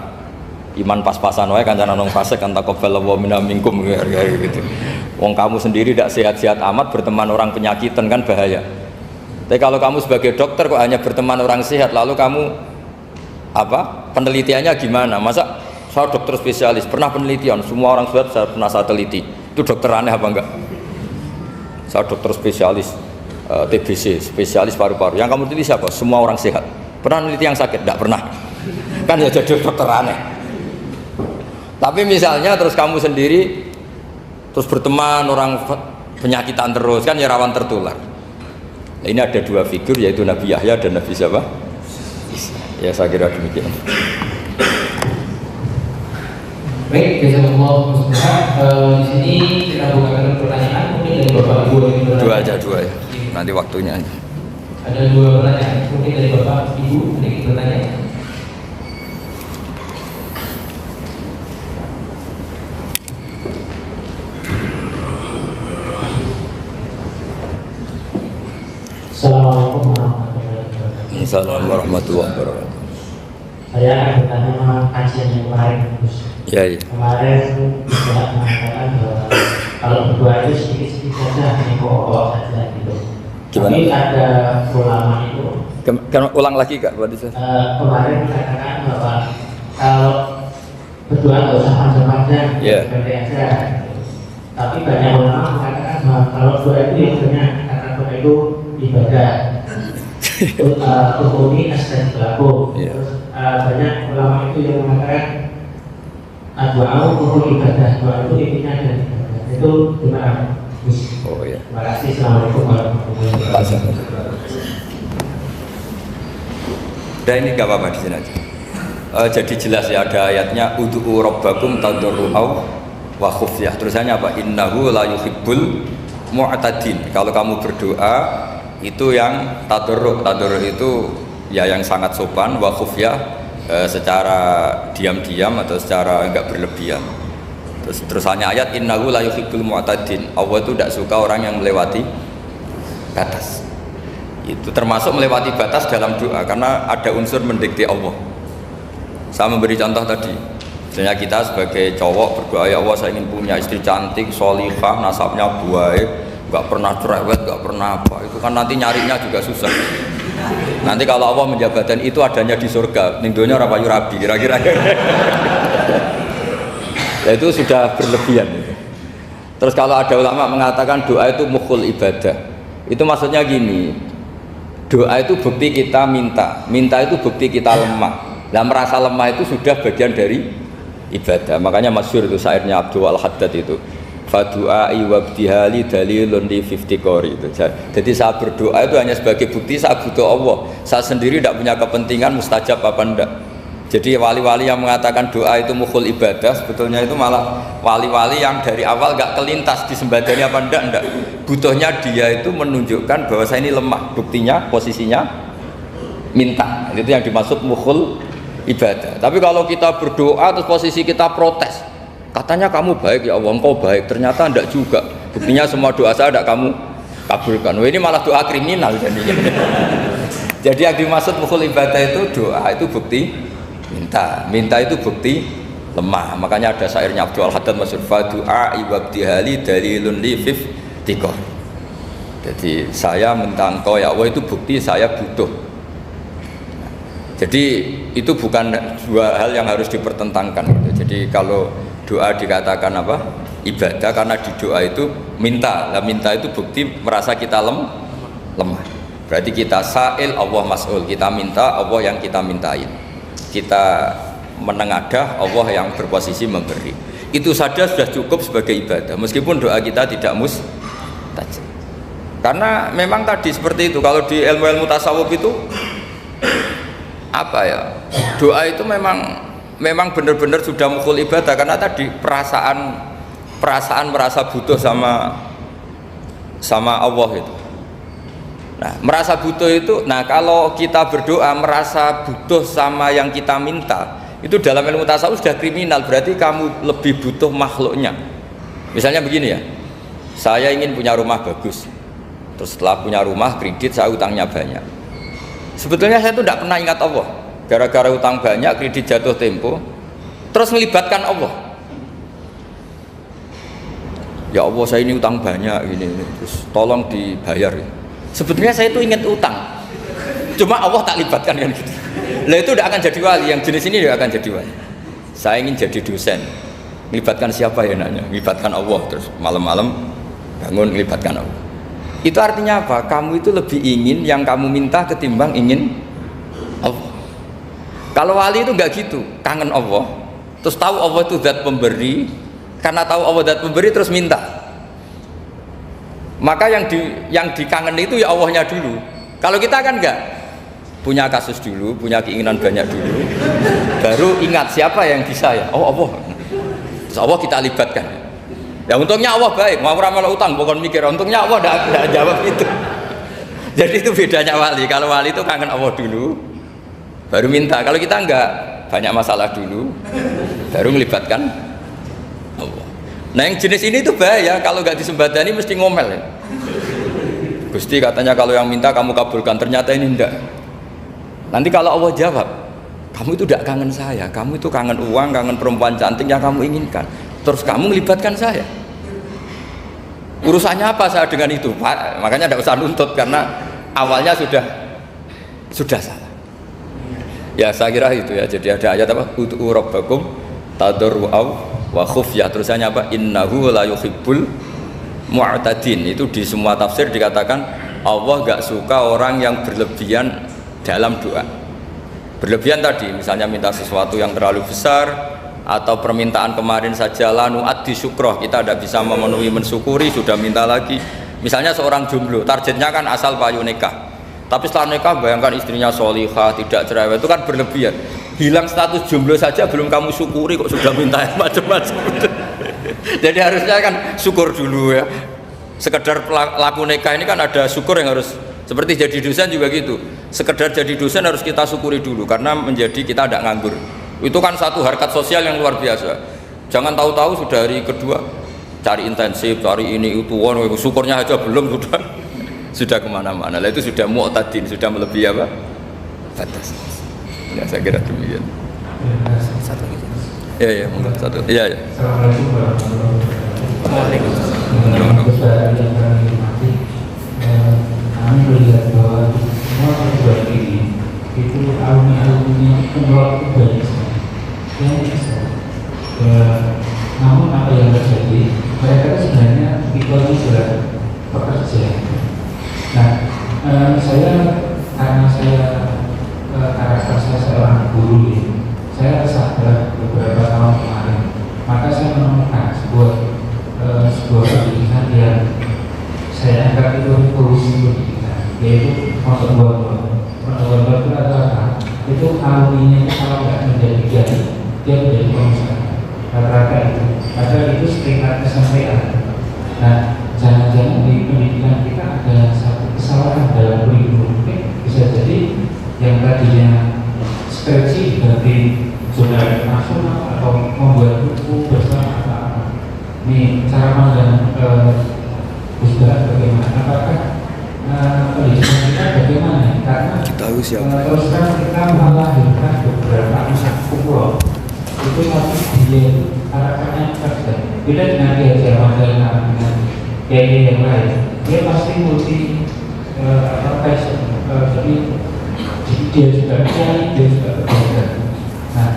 Iman pas-pasan wae kancane nang fasik kan taqabbalallahu minna minkum gitu. Wong kamu sendiri tidak sehat-sehat amat berteman orang penyakitan kan bahaya. Tapi kalau kamu sebagai dokter kok hanya berteman orang sehat, lalu kamu apa? Penelitiannya gimana? Masa saya dokter spesialis, pernah penelitian, semua orang sehat saya pernah saya teliti. Itu dokter aneh apa enggak? Saya dokter spesialis TBC, spesialis paru-paru. Yang kamu teliti siapa? Semua orang sehat. Pernah meneliti yang sakit? Tidak pernah. Kan ya jadi dokter aneh. Tapi misalnya terus kamu sendiri terus berteman orang penyakitan terus, kan ya rawan tertular. Nah, ini ada dua figur yaitu Nabi Yahya dan Nabi siapa? Ya saya kira demikian. Baik, jazakallahu khairan. Di sini kita bukakan pertanyaan mungkin dari Bapak Ibu yang bertanya. Dua aja ya. Nanti waktunya aja. Ada dua pertanyaan mungkin dari Bapak Ibu yang bertanya. Assalamualaikum warahmatullahi wabarakatuh. Assalamualaikum warahmatullahi wabarakatuh. Saya akan bertanya tentang kajian yang kemarin, Gus. Ya, ya. Kemarin sudah mengatakan bahwa kalau berdoa itu sedikit-sedikit saja, hanya pokok saja gitu. Gimana? Tapi ada ulama itu. Ulang lagi Kak, kemarin dikatakan bahwa kalau berdoa nggak usah panjang-panjang, pendek aja. Tapi banyak ulama mengatakan bahwa kalau doa itu yang banyak, karena doa itu ibadah. Tukuni dan berlaku. Terus banyak ulama itu yang mengatakan doa itu ibadah, doa itu intinya dan ibadah. Itu gimana? Oh ya. Terima kasih. Assalamualaikum warahmatullahi wabarakatuh. Dan ini gak apa-apa di sini aja. Jadi jelas ya ada ayatnya ud'u rabbakum tadarru'aw wa khufyah. Terusannya apa? Innahu la yuhibbul mu'tadin. Kalau kamu berdoa itu yang tadarru' itu ya yang sangat sopan, wa khufyah secara diam-diam atau secara enggak berlebihan. Terusannya ayat innahu la yuhibbul mu'tadin. Allah itu tidak suka orang yang melewati batas. Itu termasuk melewati batas dalam doa karena ada unsur mendikte Allah. Saya memberi contoh tadi. Misalnya kita sebagai cowok berdoa, ya Allah saya ingin punya istri cantik, sholihah, nasabnya baik, nggak pernah cerewet, nggak pernah apa. Itu kan nanti nyarinya juga susah. Nanti kalau Allah menjabatkan itu adanya di surga, nindonya rapayu rabi, kira-kira. Ya itu sudah berlebihan. Terus kalau ada ulama mengatakan doa itu mukhul ibadah, itu maksudnya gini, doa itu bukti kita minta itu bukti kita lemah. Nah merasa lemah itu sudah bagian dari ibadah. Makanya masyhur itu syairnya Abdul Al-Haddad itu, Fadu'ai wabdihali dalilun li iftiqori itu. Jadi saya berdoa itu hanya sebagai bukti saya butuh Allah. Saya sendiri tidak punya kepentingan mustajab apa enggak. Jadi wali-wali yang mengatakan doa itu mukhul ibadah, sebetulnya itu malah wali-wali yang dari awal gak kelintas disembadani apa enggak. Butuhnya dia itu menunjukkan bahwa saya ini lemah. Buktinya, posisinya minta. Itu yang dimaksud mukhul ibadah. Tapi kalau kita berdoa terus posisi kita protes, katanya kamu baik ya Allah, engkau baik, ternyata enggak juga. Buktinya semua doa saya enggak kamu kabulkan. Wah, ini malah doa kriminal jadinya. Jadi yang dimaksud mukhul ibadah itu doa itu bukti minta itu bukti lemah. Makanya ada syairnya Abdul Haddad masyhur, fadu'a ibabdihali dalilun li iftiqor. Jadi saya minta engkau ya Allah itu bukti saya butuh. Jadi itu bukan dua hal yang harus dipertentangkan gitu. Jadi kalau doa dikatakan apa? Ibadah, karena di doa itu minta. Lah minta itu bukti merasa kita lemah. Berarti kita sa'il, Allah mas'ul. Kita minta, Allah yang kita mintain. Kita menengadah, Allah yang berposisi memberi. Itu saja sudah cukup sebagai ibadah, meskipun doa kita tidak mustajab. Karena memang tadi seperti itu. Kalau di ilmu-ilmu tasawuf itu apa ya, doa itu memang benar-benar sudah mukhul ibadah. Karena tadi perasaan merasa butuh sama Allah itu. Nah, merasa butuh itu, nah kalau kita berdoa merasa butuh sama yang kita minta, itu dalam ilmu tasawuf sudah kriminal. Berarti kamu lebih butuh makhluknya. Misalnya begini ya, saya ingin punya rumah bagus, terus setelah punya rumah kredit, saya utangnya banyak. Sebetulnya saya itu tidak pernah ingat Allah. Gara-gara utang banyak, kredit jatuh tempo, terus melibatkan Allah. Ya Allah, saya ini utang banyak ini, terus tolong dibayar. Sebetulnya saya itu ingat utang, cuma Allah tak libatkan kan gitu. Lah itu tidak akan jadi wali. Yang jenis ini tidak akan jadi wali. Saya ingin jadi dosen, melibatkan siapa ya nanya? Melibatkan Allah, terus malam-malam bangun melibatkan Allah. Itu artinya apa? Kamu itu lebih ingin yang kamu minta ketimbang ingin Allah. Kalau wali itu enggak gitu, kangen Allah, terus tahu Allah itu zat pemberi, karena tahu Allah zat pemberi terus minta. Maka yang dikangen itu ya Allahnya dulu. Kalau kita kan enggak, punya kasus dulu, punya keinginan banyak dulu, baru ingat siapa yang bisa ya. Oh Allah, terus Allah kita libatkan. Ya untungnya Allah baik, mau ramal utang bukan mikir. Untungnya Allah tidak jawab itu. Jadi itu bedanya wali. Kalau wali itu kangen Allah dulu, baru minta. Kalau kita enggak, banyak masalah dulu, baru melibatkan Allah. Nah yang jenis ini tuh bahaya. Kalau nggak disembadani mesti ngomel ya. Gusti katanya kalau yang minta kamu kabulkan, ternyata ini enggak. Nanti kalau Allah jawab, kamu itu tidak kangen saya, kamu itu kangen uang, kangen perempuan cantik yang kamu inginkan, terus kamu melibatkan saya. Urusannya apa saya dengan itu, Pak? Makanya tidak usah nuntut karena awalnya sudah salah. Ya saya kira itu ya. Jadi ada ayat apa? Ud'u rabbakum tadarru'aw wa khufyah, terusannya apa? Innahu la yuhibbul mu'tadin. Itu di semua tafsir dikatakan Allah gak suka orang yang berlebihan dalam doa. Berlebihan tadi misalnya minta sesuatu yang terlalu besar, atau permintaan kemarin saja lanu addi syukroh, kita tidak bisa memenuhi mensyukuri, sudah minta lagi. Misalnya seorang jomblo, targetnya kan asal payu nikah, tapi setelah nikah bayangkan istrinya sholihah, tidak cerewet, itu kan berlebihan. Hilang status jomblo saja belum kamu syukuri kok sudah minta macam-macam. Jadi harusnya kan syukur dulu ya. Sekedar laku nikah ini kan ada syukur yang harus, seperti jadi dosen juga gitu. Sekedar jadi dosen harus kita syukuri dulu karena menjadi kita tidak nganggur. Itu kan satu harkat sosial yang luar biasa. Jangan tahu-tahu sudah hari kedua cari intensif, cari ini itu, syukurnya aja belum sudah kemana-mana. Lah itu sudah mu'tadin, sudah melebihi apa? Batas. Ya saya kira demikian. Satu lagi. Ya mungkin satu. Iya. Assalamualaikum warahmatullahi wabarakatuh. Kami melihat bahwa semua perguruan tinggi itu alumni-alumni umroh itu banyak sekali. Yang bisa. Namun apa yang terjadi? Mereka itu sebenarnya ikutnya sudah bekerja. Nah, karena saya karakter saya seorang guru ini, saya sadar beberapa tahun kemarin, maka saya menemukan sebuah anggap itu revolusi pendidikan, yaitu masuk Bogor itu adalah itu alumninya kalau nggak menjadi jadi dia menjadi pengusaha rata-rata itu, padahal itu setingkat kesampaian. Nah, jangan-jangan di pendidikan kita ada satu kesalahan dalam kurikulum. Bisa jadi yang tadinya skripsi berarti jurnal internasional atau membuat buku bersama apa-apa. Ini cara pandang Gus Barat bagaimana? Apakah pendidikan kita bagaimana? Karena terus terang kita melahirkan beberapa anak kumpulan itu tapi dia harapannya kerja. Beda dengan dia Madalena dengan kiai yang lain, dia pasti multi passion. Jadi dia juga kiai, dia juga bekerja. Nah,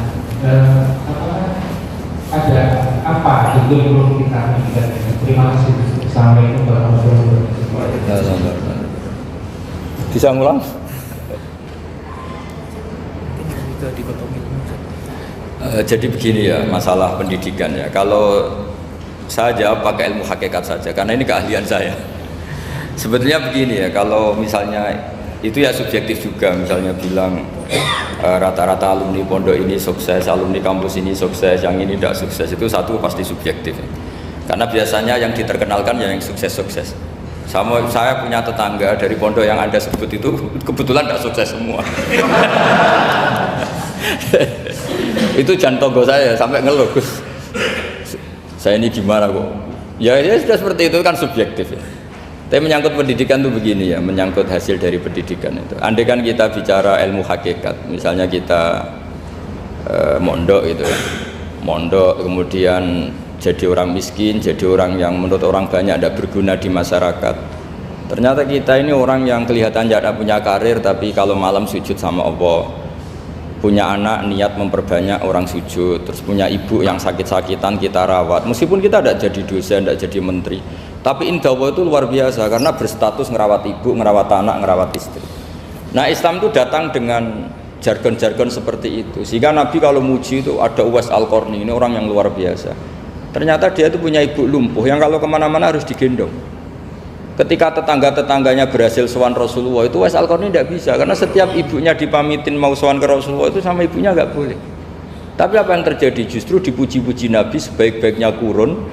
ada apa di kurikulum kita? Terima kasih. Assalamualaikum warahmatullahi wabarakatuh. Bisa ngulang? Jadi begini ya masalah pendidikan ya. Kalau saya jawab pakai ilmu hakikat saja karena ini keahlian saya. Sebetulnya begini ya, kalau misalnya itu ya subjektif juga, misalnya bilang rata-rata alumni pondok ini sukses, alumni kampus ini sukses, yang ini tidak sukses, itu satu pasti subjektif ya. Karena biasanya yang diterkenalkan ya yang sukses-sukses. Saya punya tetangga dari pondok yang Anda sebut itu kebetulan tidak sukses semua. Itu jantogo saya sampai ngeluh, Gus, saya ini gimana kok? Ya sudah seperti itu kan subjektif ya. Tapi menyangkut pendidikan itu begini ya, menyangkut hasil dari pendidikan itu. Andai kan kita bicara ilmu hakikat, misalnya kita mondok gitu ya, mondok kemudian jadi orang miskin, jadi orang yang menurut orang banyak tidak berguna di masyarakat. Ternyata kita ini orang yang kelihatan tidak punya karir, tapi kalau malam sujud sama Allah, punya anak niat memperbanyak orang sujud, terus punya ibu yang sakit-sakitan kita rawat, meskipun kita tidak jadi dosen, tidak jadi menteri, tapi indah Allah itu luar biasa karena berstatus ngerawat ibu, ngerawat anak, ngerawat istri. Nah, Islam itu datang dengan jargon-jargon seperti itu, sehingga Nabi kalau muji itu ada Uwais Al-Qarni, ini orang yang luar biasa. Ternyata dia itu punya ibu lumpuh yang kalau kemana-mana harus digendong. Ketika tetangga-tetangganya berhasil sowan Rasulullah, itu Uwais Al-Qarni tidak bisa karena setiap ibunya dipamitin mau sowan ke Rasulullah itu sama ibunya nggak boleh. Tapi apa yang terjadi? Justru dipuji-puji Nabi sebaik-baiknya kurun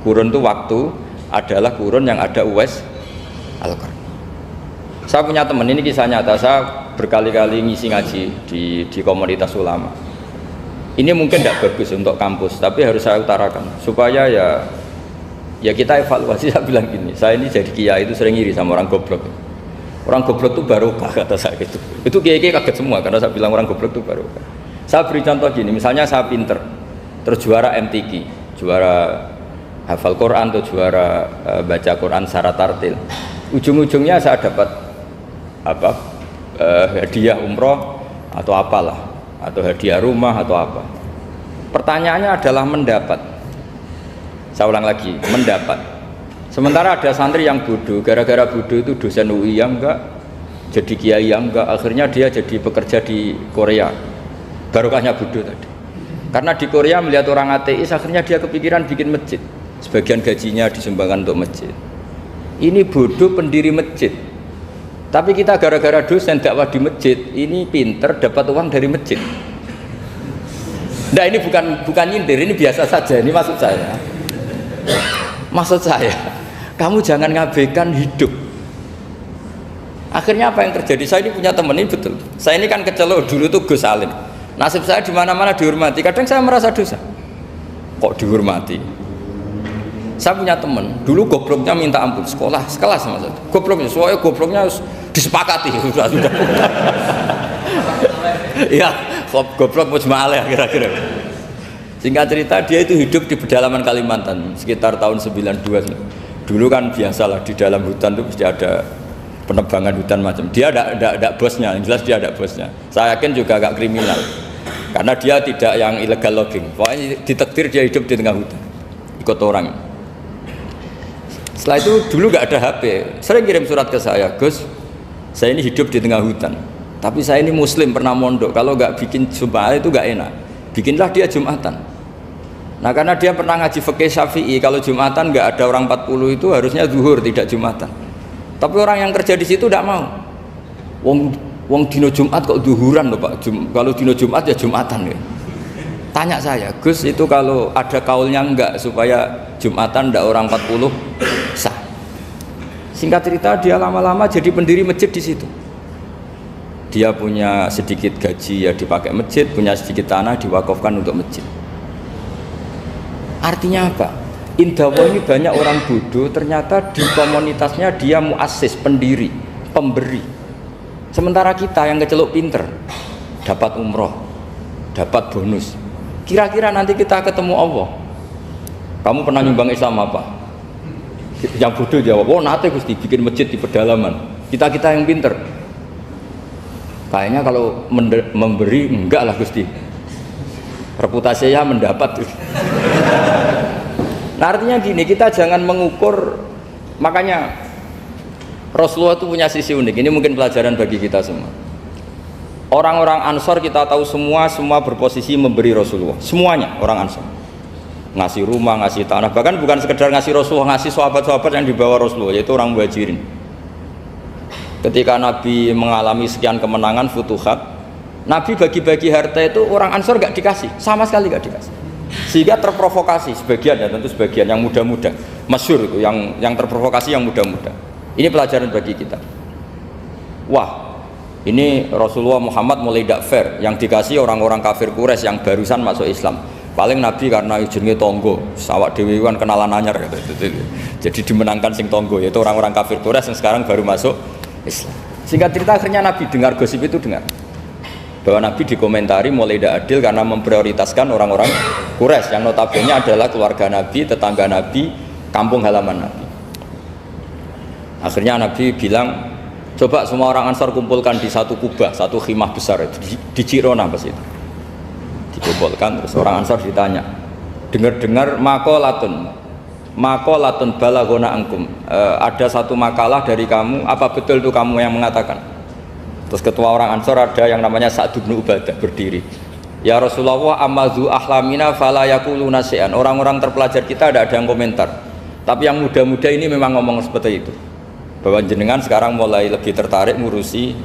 itu waktu adalah kurun yang ada Uwais Al-Qarni. Saya punya teman, ini kisah nyata, saya berkali-kali ngisi ngaji di komunitas ulama. Ini mungkin tidak bagus untuk kampus, tapi harus saya utarakan supaya ya kita evaluasi. Saya bilang gini, saya ini jadi kiai itu sering iri sama orang goblok. Orang goblok itu barokah kata saya gitu. Itu kiai-kiai kaget semua karena saya bilang orang goblok itu barokah. Saya beri contoh gini, misalnya saya pinter, terus juara MTQ, juara hafal Quran atau juara baca Quran secara tartil. Ujung-ujungnya saya dapat hadiah umroh atau apalah, atau hadiah rumah atau apa. Pertanyaannya adalah mendapat. Saya ulang lagi, mendapat. Sementara ada santri yang bodoh, gara-gara bodoh itu dosen UI yang enggak, jadi kiai yang enggak, akhirnya dia jadi bekerja di Korea. Barokahnya bodoh tadi. Karena di Korea melihat orang ateis, akhirnya dia kepikiran bikin masjid. Sebagian gajinya disumbangkan untuk masjid. Ini bodoh pendiri masjid. Tapi kita gara-gara dosen dakwah di masjid, ini pinter dapat uang dari masjid. Nah, ini bukan nyindir, ini biasa saja. Ini maksud saya. Maksud saya, kamu jangan ngabaikan hidup. Akhirnya apa yang terjadi? Saya ini punya teman, ini betul. Saya ini kan kecelok dulu tuh Gus Salim. Nasib saya di mana-mana dihormati. Kadang saya merasa dosa. Kok dihormati? Saya punya teman, dulu gobloknya minta ampun, sekolah sekelas sama saya. Gobloknya, soalnya gobloknya harus disepakati. Sudah. Iya, goblok mujma'aleh kira-kira. Singkat cerita, dia itu hidup di pedalaman Kalimantan sekitar tahun 92. Dulu kan biasalah di dalam hutan itu pasti ada penebangan hutan macam. Dia ada bosnya, yang jelas dia ada bosnya. Saya yakin juga agak kriminal karena dia tidak yang illegal logging. Pokoknya ditakdir dia hidup di tengah hutan, ikut orang. Setelah itu dulu nggak ada HP, sering kirim surat ke saya, Gus, saya ini hidup di tengah hutan, tapi saya ini muslim pernah mondok, kalau nggak bikin Jumat itu nggak enak, bikinlah dia Jumatan. Nah karena dia pernah ngaji fikih Syafi'i, kalau Jumatan nggak ada orang 40 itu harusnya zuhur tidak Jumatan. Tapi orang yang kerja di situ tidak mau. Wong dino Jumat kok duhuran loh Pak. Kalau dino Jumat ya Jumatan ya. Tanya saya, Gus itu kalau ada kaulnya enggak supaya Jumatan ndak orang 40 sah. Singkat cerita dia lama-lama jadi pendiri masjid di situ. Dia punya sedikit gaji ya dipakai masjid, punya sedikit tanah diwakafkan untuk masjid. Artinya apa? Indawa ini banyak orang bodoh, ternyata di komunitasnya dia muassis, pendiri, pemberi. Sementara kita yang keceluk pinter, dapat umroh, dapat bonus. Kira-kira nanti kita ketemu Allah, kamu pernah nyumbang Islam apa? Yang bodoh jawab, oh nate Gusti bikin masjid di pedalaman. Kita yang pinter, kayaknya kalau memberi enggak lah Gusti, reputasinya mendapat. Nah artinya gini, kita jangan mengukur, makanya Rasulullah itu punya sisi unik. Ini mungkin pelajaran bagi kita semua. Orang-orang Ansor kita tahu semua berposisi memberi Rasulullah, semuanya orang Ansor. Ngasih rumah, ngasih tanah, bahkan bukan sekedar ngasih Rasulullah, ngasih sahabat-sahabat yang dibawa Rasulullah, yaitu orang Muhajirin. Ketika Nabi mengalami sekian kemenangan, futuhat, Nabi bagi-bagi harta itu orang Ansor gak dikasih, sama sekali gak dikasih. Sehingga terprovokasi sebagian, ya tentu sebagian yang muda-muda, masyhur itu yang terprovokasi yang muda-muda. Ini pelajaran bagi kita. Wah, ini Rasulullah Muhammad mulai tidak fair, yang dikasih orang-orang kafir Quraisy yang barusan masuk Islam. Paling Nabi karena jenenge tonggo, sawak dewi kan kenalan anyar gitu. Jadi dimenangkan sing tonggo, yaitu orang-orang kafir Quraisy yang sekarang baru masuk Islam. Singkat cerita akhirnya Nabi dengar gosip itu, dengar bahwa Nabi dikomentari mulai tidak adil karena memprioritaskan orang-orang Quraisy yang notabene adalah keluarga Nabi, tetangga Nabi, kampung halaman Nabi. Akhirnya Nabi bilang, coba semua orang Ansar kumpulkan di satu kubah, satu khimah besar di Jirona pas itu. Dikumpulkan, terus orang Ansar ditanya, dengar-dengar makolatun balagona angkum, ada satu makalah dari kamu, apa betul itu kamu yang mengatakan? Terus ketua orang Ansor ada yang namanya Sa'd bin Ubadah berdiri. Ya Rasulullah, amazu ahlamina fala yaquluna syai'an. Orang-orang terpelajar kita ada yang komentar. Tapi yang muda-muda ini memang ngomong seperti itu. Bahwa jenengan sekarang mulai lebih tertarik ngurusi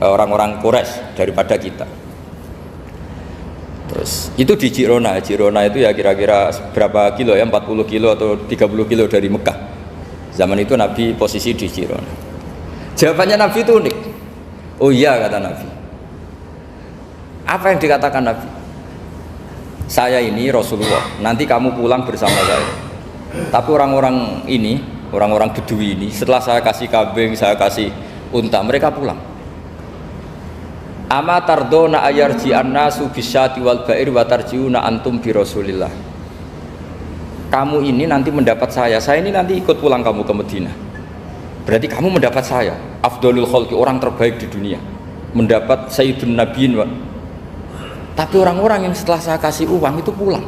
orang-orang Quraisy daripada kita. Terus itu di Jirona. Jirona itu ya kira-kira berapa kilo ya? 40 kilo atau 30 kilo dari Mekah. Zaman itu Nabi posisi di Jirona. Jawabannya Nabi itu unik. Oh iya, kata Nabi. Apa yang dikatakan Nabi? Saya ini Rasulullah, nanti kamu pulang bersama saya. Tapi orang-orang ini, orang-orang Bedui ini, setelah saya kasih kambing, saya kasih unta, mereka pulang. Ama tardona ayarji annasu bisyati wal ba'ir wa tarjiuna antum bi Rasulillah. Kamu ini nanti mendapat saya ini nanti ikut pulang kamu ke Madinah. Berarti kamu mendapat saya, afdolul khalqi, orang terbaik di dunia, mendapat sayyidun nabiyin. Tapi orang-orang yang setelah saya kasih uang itu pulang.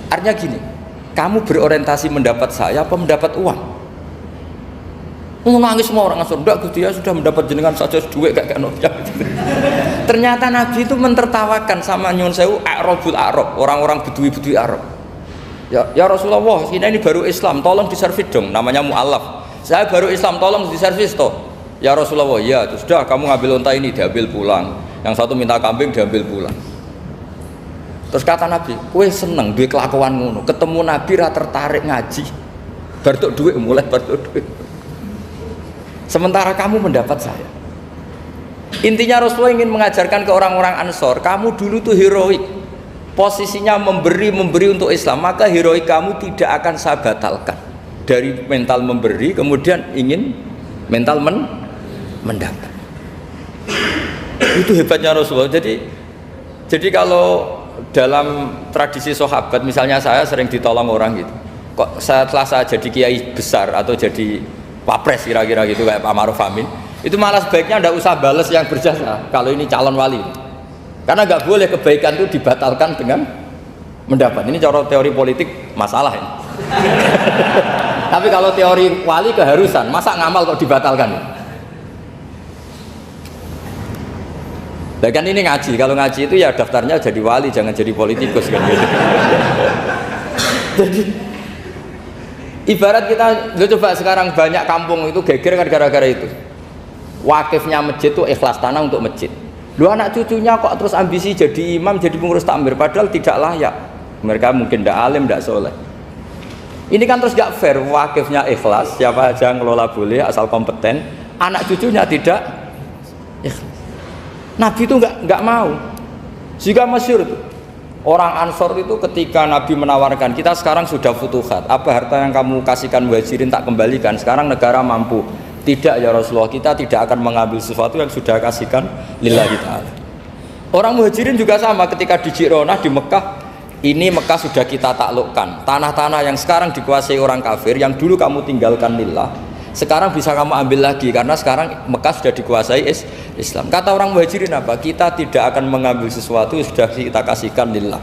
Artinya gini, kamu berorientasi mendapat saya apa mendapat uang? Nangis semua orang Ansor, enggak Gusti ya sudah mendapat jenengan saja duit gak noya. Ternyata Nabi itu mentertawakan sama nyuwun sewu Arabul Arab, orang-orang Bedui Arab. Ya Rasulullah, ini baru Islam, tolong diservis dong, namanya mu'allaf. Saya baru Islam, tolong diservis toh. Ya Rasulullah, ya sudah kamu ngambil unta ini, diambil pulang. Yang satu minta kambing, diambil pulang. Terus kata Nabi, kowe seneng duwe kelakuan ngono, ketemu Nabi ra tertarik ngaji. Bartuk duit mulai bartuk duit. Sementara kamu mendapat saya. Intinya Rasulullah ingin mengajarkan ke orang-orang Ansor, kamu dulu tuh heroik. Posisinya memberi untuk Islam, maka heroik kamu tidak akan saya batalkan. Dari mental memberi kemudian ingin mental mendapat. Itu hebatnya Rasulullah. Jadi kalau dalam tradisi sahabat, misalnya saya sering ditolong orang gitu, kok setelah saya jadi kiai besar atau jadi wapres kira-kira gitu kayak Pak Ma'ruf Amin, itu malah sebaiknya tidak usah balas yang berjasa kalau ini calon wali, karena nggak boleh kebaikan itu dibatalkan dengan mendapat. Ini cara teori politik masalah ini. Tapi kalau teori wali keharusan, masa ngamal kok dibatalkan? Nah kan ini ngaji, kalau ngaji itu ya daftarnya jadi wali, jangan jadi politikus kan gitu. Ibarat kita, lo coba sekarang banyak kampung itu geger kan gara-gara itu. Wakifnya masjid itu ikhlas tanah untuk masjid. Lu anak cucunya kok terus ambisi jadi imam, jadi pengurus takmir, padahal tidak layak. Mereka mungkin tidak alim, tidak soleh. Ini kan terus gak fair. Wakifnya ikhlas, siapa aja ngelola boleh asal kompeten. Anak cucunya tidak ikhlas. Nabi itu nggak mau. Jika masyhur itu orang Ansor itu ketika Nabi menawarkan, kita sekarang sudah futuhat, apa harta yang kamu kasihkan muhajirin tak kembalikan, sekarang negara mampu. Tidak ya Rasulullah, kita tidak akan mengambil sesuatu yang sudah kasihkan lillahi ta'ala. Orang muhajirin juga sama, ketika di Jironah di Mekah, ini Mekah sudah kita taklukkan, tanah-tanah yang sekarang dikuasai orang kafir, yang dulu kamu tinggalkan lillah, sekarang bisa kamu ambil lagi, karena sekarang Mekah sudah dikuasai Islam. Kata orang muhajirin apa? Kita tidak akan mengambil sesuatu yang sudah kita kasihkan lillah.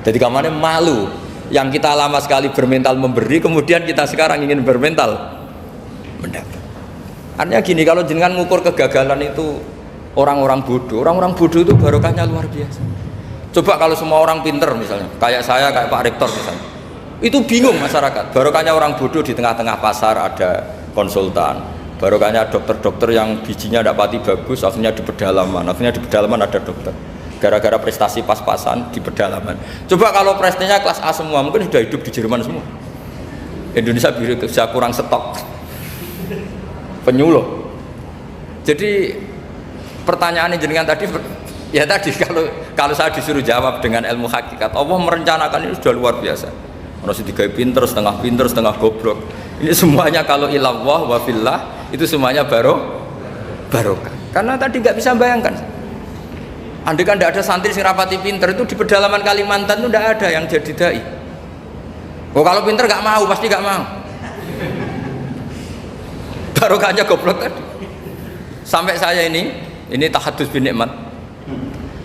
Jadi kamarnya malu, yang kita lama sekali bermental memberi, kemudian kita sekarang ingin bermental mendapat. Artinya gini, kalau jenengan ngukur kegagalan itu orang-orang bodoh itu barokahnya luar biasa. Coba kalau semua orang pinter misalnya, kayak saya, kayak Pak Rektor misalnya, itu bingung masyarakat. Barokahnya orang bodoh di tengah-tengah pasar ada konsultan, barokahnya dokter-dokter yang bijinya tidak pati bagus, akhirnya di pedalaman ada dokter. Gara-gara prestasi pas-pasan di pedalaman. Coba kalau prestasinya kelas A semua, mungkin sudah hidup di Jerman semua. Indonesia bisa kurang stok penyuluh. Jadi pertanyaan jenengan tadi, ya tadi kalau saya disuruh jawab dengan ilmu hakikat, Allah merencanakan ini sudah luar biasa. Harus digawe pinter, setengah goblok. Ini semuanya kalau ilallah wa fillah itu semuanya barokah. Karena tadi nggak bisa bayangkan. Andai kan tidak ada santri sing rapati pinter, itu di pedalaman Kalimantan itu tidak ada yang jadi dai. Oh kalau pinter nggak mau, pasti nggak mau. Barokahnya goblok tadi. Sampai saya ini tahadus bin nikmat.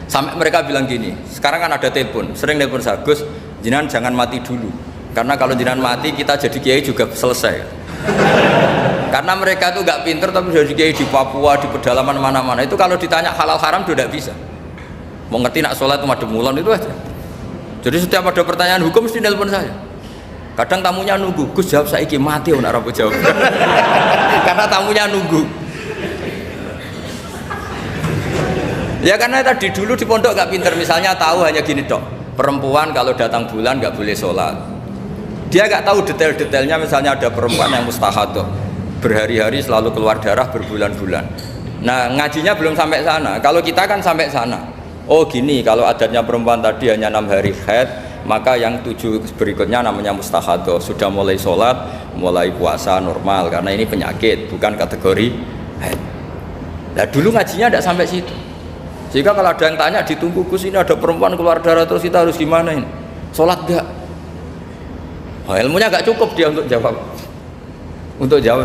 Sampai mereka bilang gini, sekarang kan ada telepon, sering telepon saya, Gus, jenengan jangan mati dulu, karena kalau jenengan mati kita jadi kiai juga selesai. Karena mereka tuh nggak pinter tapi jadi kiai di Papua, di pedalaman mana-mana, itu kalau ditanya halal haram itu tidak bisa. Mau ngerti nak sholat itu madem mulon itu aja. Jadi setiap ada pertanyaan hukum mesti telepon saya. Kadang tamunya nunggu, Gus jawab saiki mati ora apa jawab. Karena tamunya nunggu. Ya karena tadi dulu di pondok gak pinter, misalnya tahu hanya gini dok, perempuan kalau datang bulan gak boleh sholat. Dia gak tahu detail-detailnya, misalnya ada perempuan yang mustahadah, berhari-hari selalu keluar darah berbulan-bulan. Nah ngajinya belum sampai sana, kalau kita kan sampai sana. Oh gini, kalau adatnya perempuan tadi hanya 6 hari haid, maka yang 7 berikutnya namanya mustahadah, sudah mulai sholat, mulai puasa normal, karena ini penyakit, bukan kategori haid. Nah dulu ngajinya tidak sampai situ. Jika kalau ada yang tanya ditunggu, Gus ini ada perempuan keluar darah terus kita harus gimana ini? Sholat enggak? Oh, ilmunya enggak cukup dia untuk jawab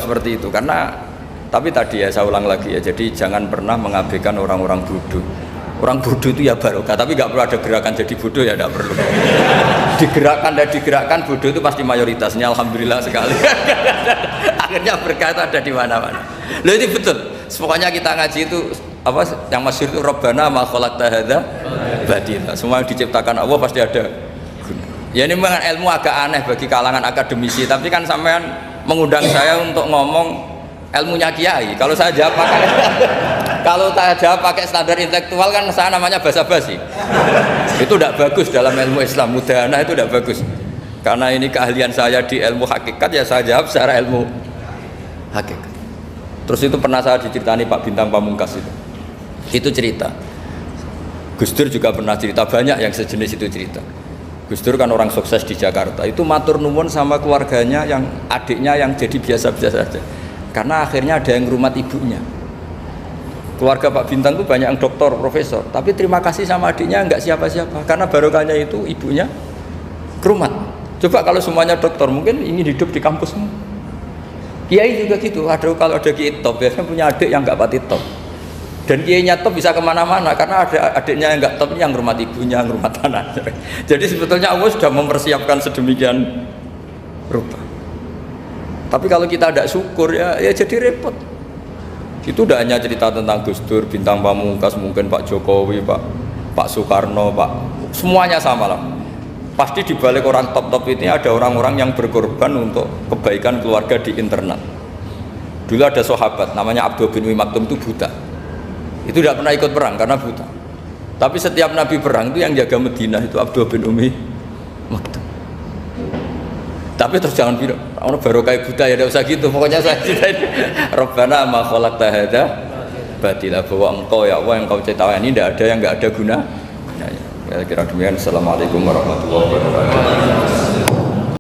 seperti itu. Karena tapi tadi ya saya ulang lagi ya, jadi jangan pernah mengabaikan orang-orang bodoh. Orang bodoh itu ya barokah, tapi enggak perlu ada gerakan jadi bodoh ya, enggak perlu. Digerakkan bodoh itu pasti mayoritasnya, alhamdulillah sekali. Akhirnya berkah itu ada di mana-mana. Loh itu betul. Pokoknya kita ngaji itu apa yang masyhur itu Rabbana ma khalaqta hadza batila. Semua yang diciptakan Allah pasti ada guna. Ya ini memang ilmu agak aneh bagi kalangan akademisi, tapi kan sampean mengundang saya untuk ngomong ilmunya kiai. Kalau saya jawab pakai standar intelektual kan saya namanya basa-basi. Itu tidak bagus dalam ilmu Islam. Mudahana itu tidak bagus. Karena ini keahlian saya di ilmu hakikat, ya saya jawab secara ilmu hakikat. Terus itu pernah saya diceritani Pak Bintang Pamungkas itu cerita. Gus Dur juga pernah cerita, banyak yang sejenis itu cerita. Gus Dur kan orang sukses di Jakarta, itu matur nuwun sama keluarganya yang adiknya yang jadi biasa-biasa saja. Karena akhirnya ada yang ngrumat ibunya. Keluarga Pak Bintang itu banyak yang doktor, profesor, tapi terima kasih sama adiknya enggak siapa-siapa. Karena barokahnya itu ibunya ngrumat. Coba kalau semuanya dokter, mungkin ingin hidup di kampus semua. Kiai juga gitu, kalau ada kiai top, biasanya punya adik yang enggak pati top. Dan kiainya top bisa kemana-mana, karena ada adiknya yang enggak top, yang ngurmat ibunya, ngurmat anaknya. Jadi sebetulnya Allah sudah mempersiapkan sedemikian rupa. Tapi kalau kita tidak syukur ya jadi repot. Itu udah hanya cerita tentang Gus Dur, Bintang Pamungkas, mungkin Pak Jokowi, Pak Soekarno, semuanya sama lah. Pasti di balik orang top-top ini ada orang-orang yang berkorban untuk kebaikan keluarga di internal. Dulu ada sahabat namanya Abdullah bin Umi Maktum itu buta. Itu tidak pernah ikut perang karena buta. Tapi setiap Nabi perang itu yang jaga Madinah itu Abdullah bin Umi Maktum. Tapi terus jangan bilang, orang baru kayak buta ya, tidak usah gitu. Pokoknya saya ceritain, Rabbana ma khalaqta hadza batila, bahwa engkau ya Allah yang kau ciptakan ini tidak ada yang nggak ada guna. Kira-kira demikian. Assalamualaikum warahmatullahi wabarakatuh.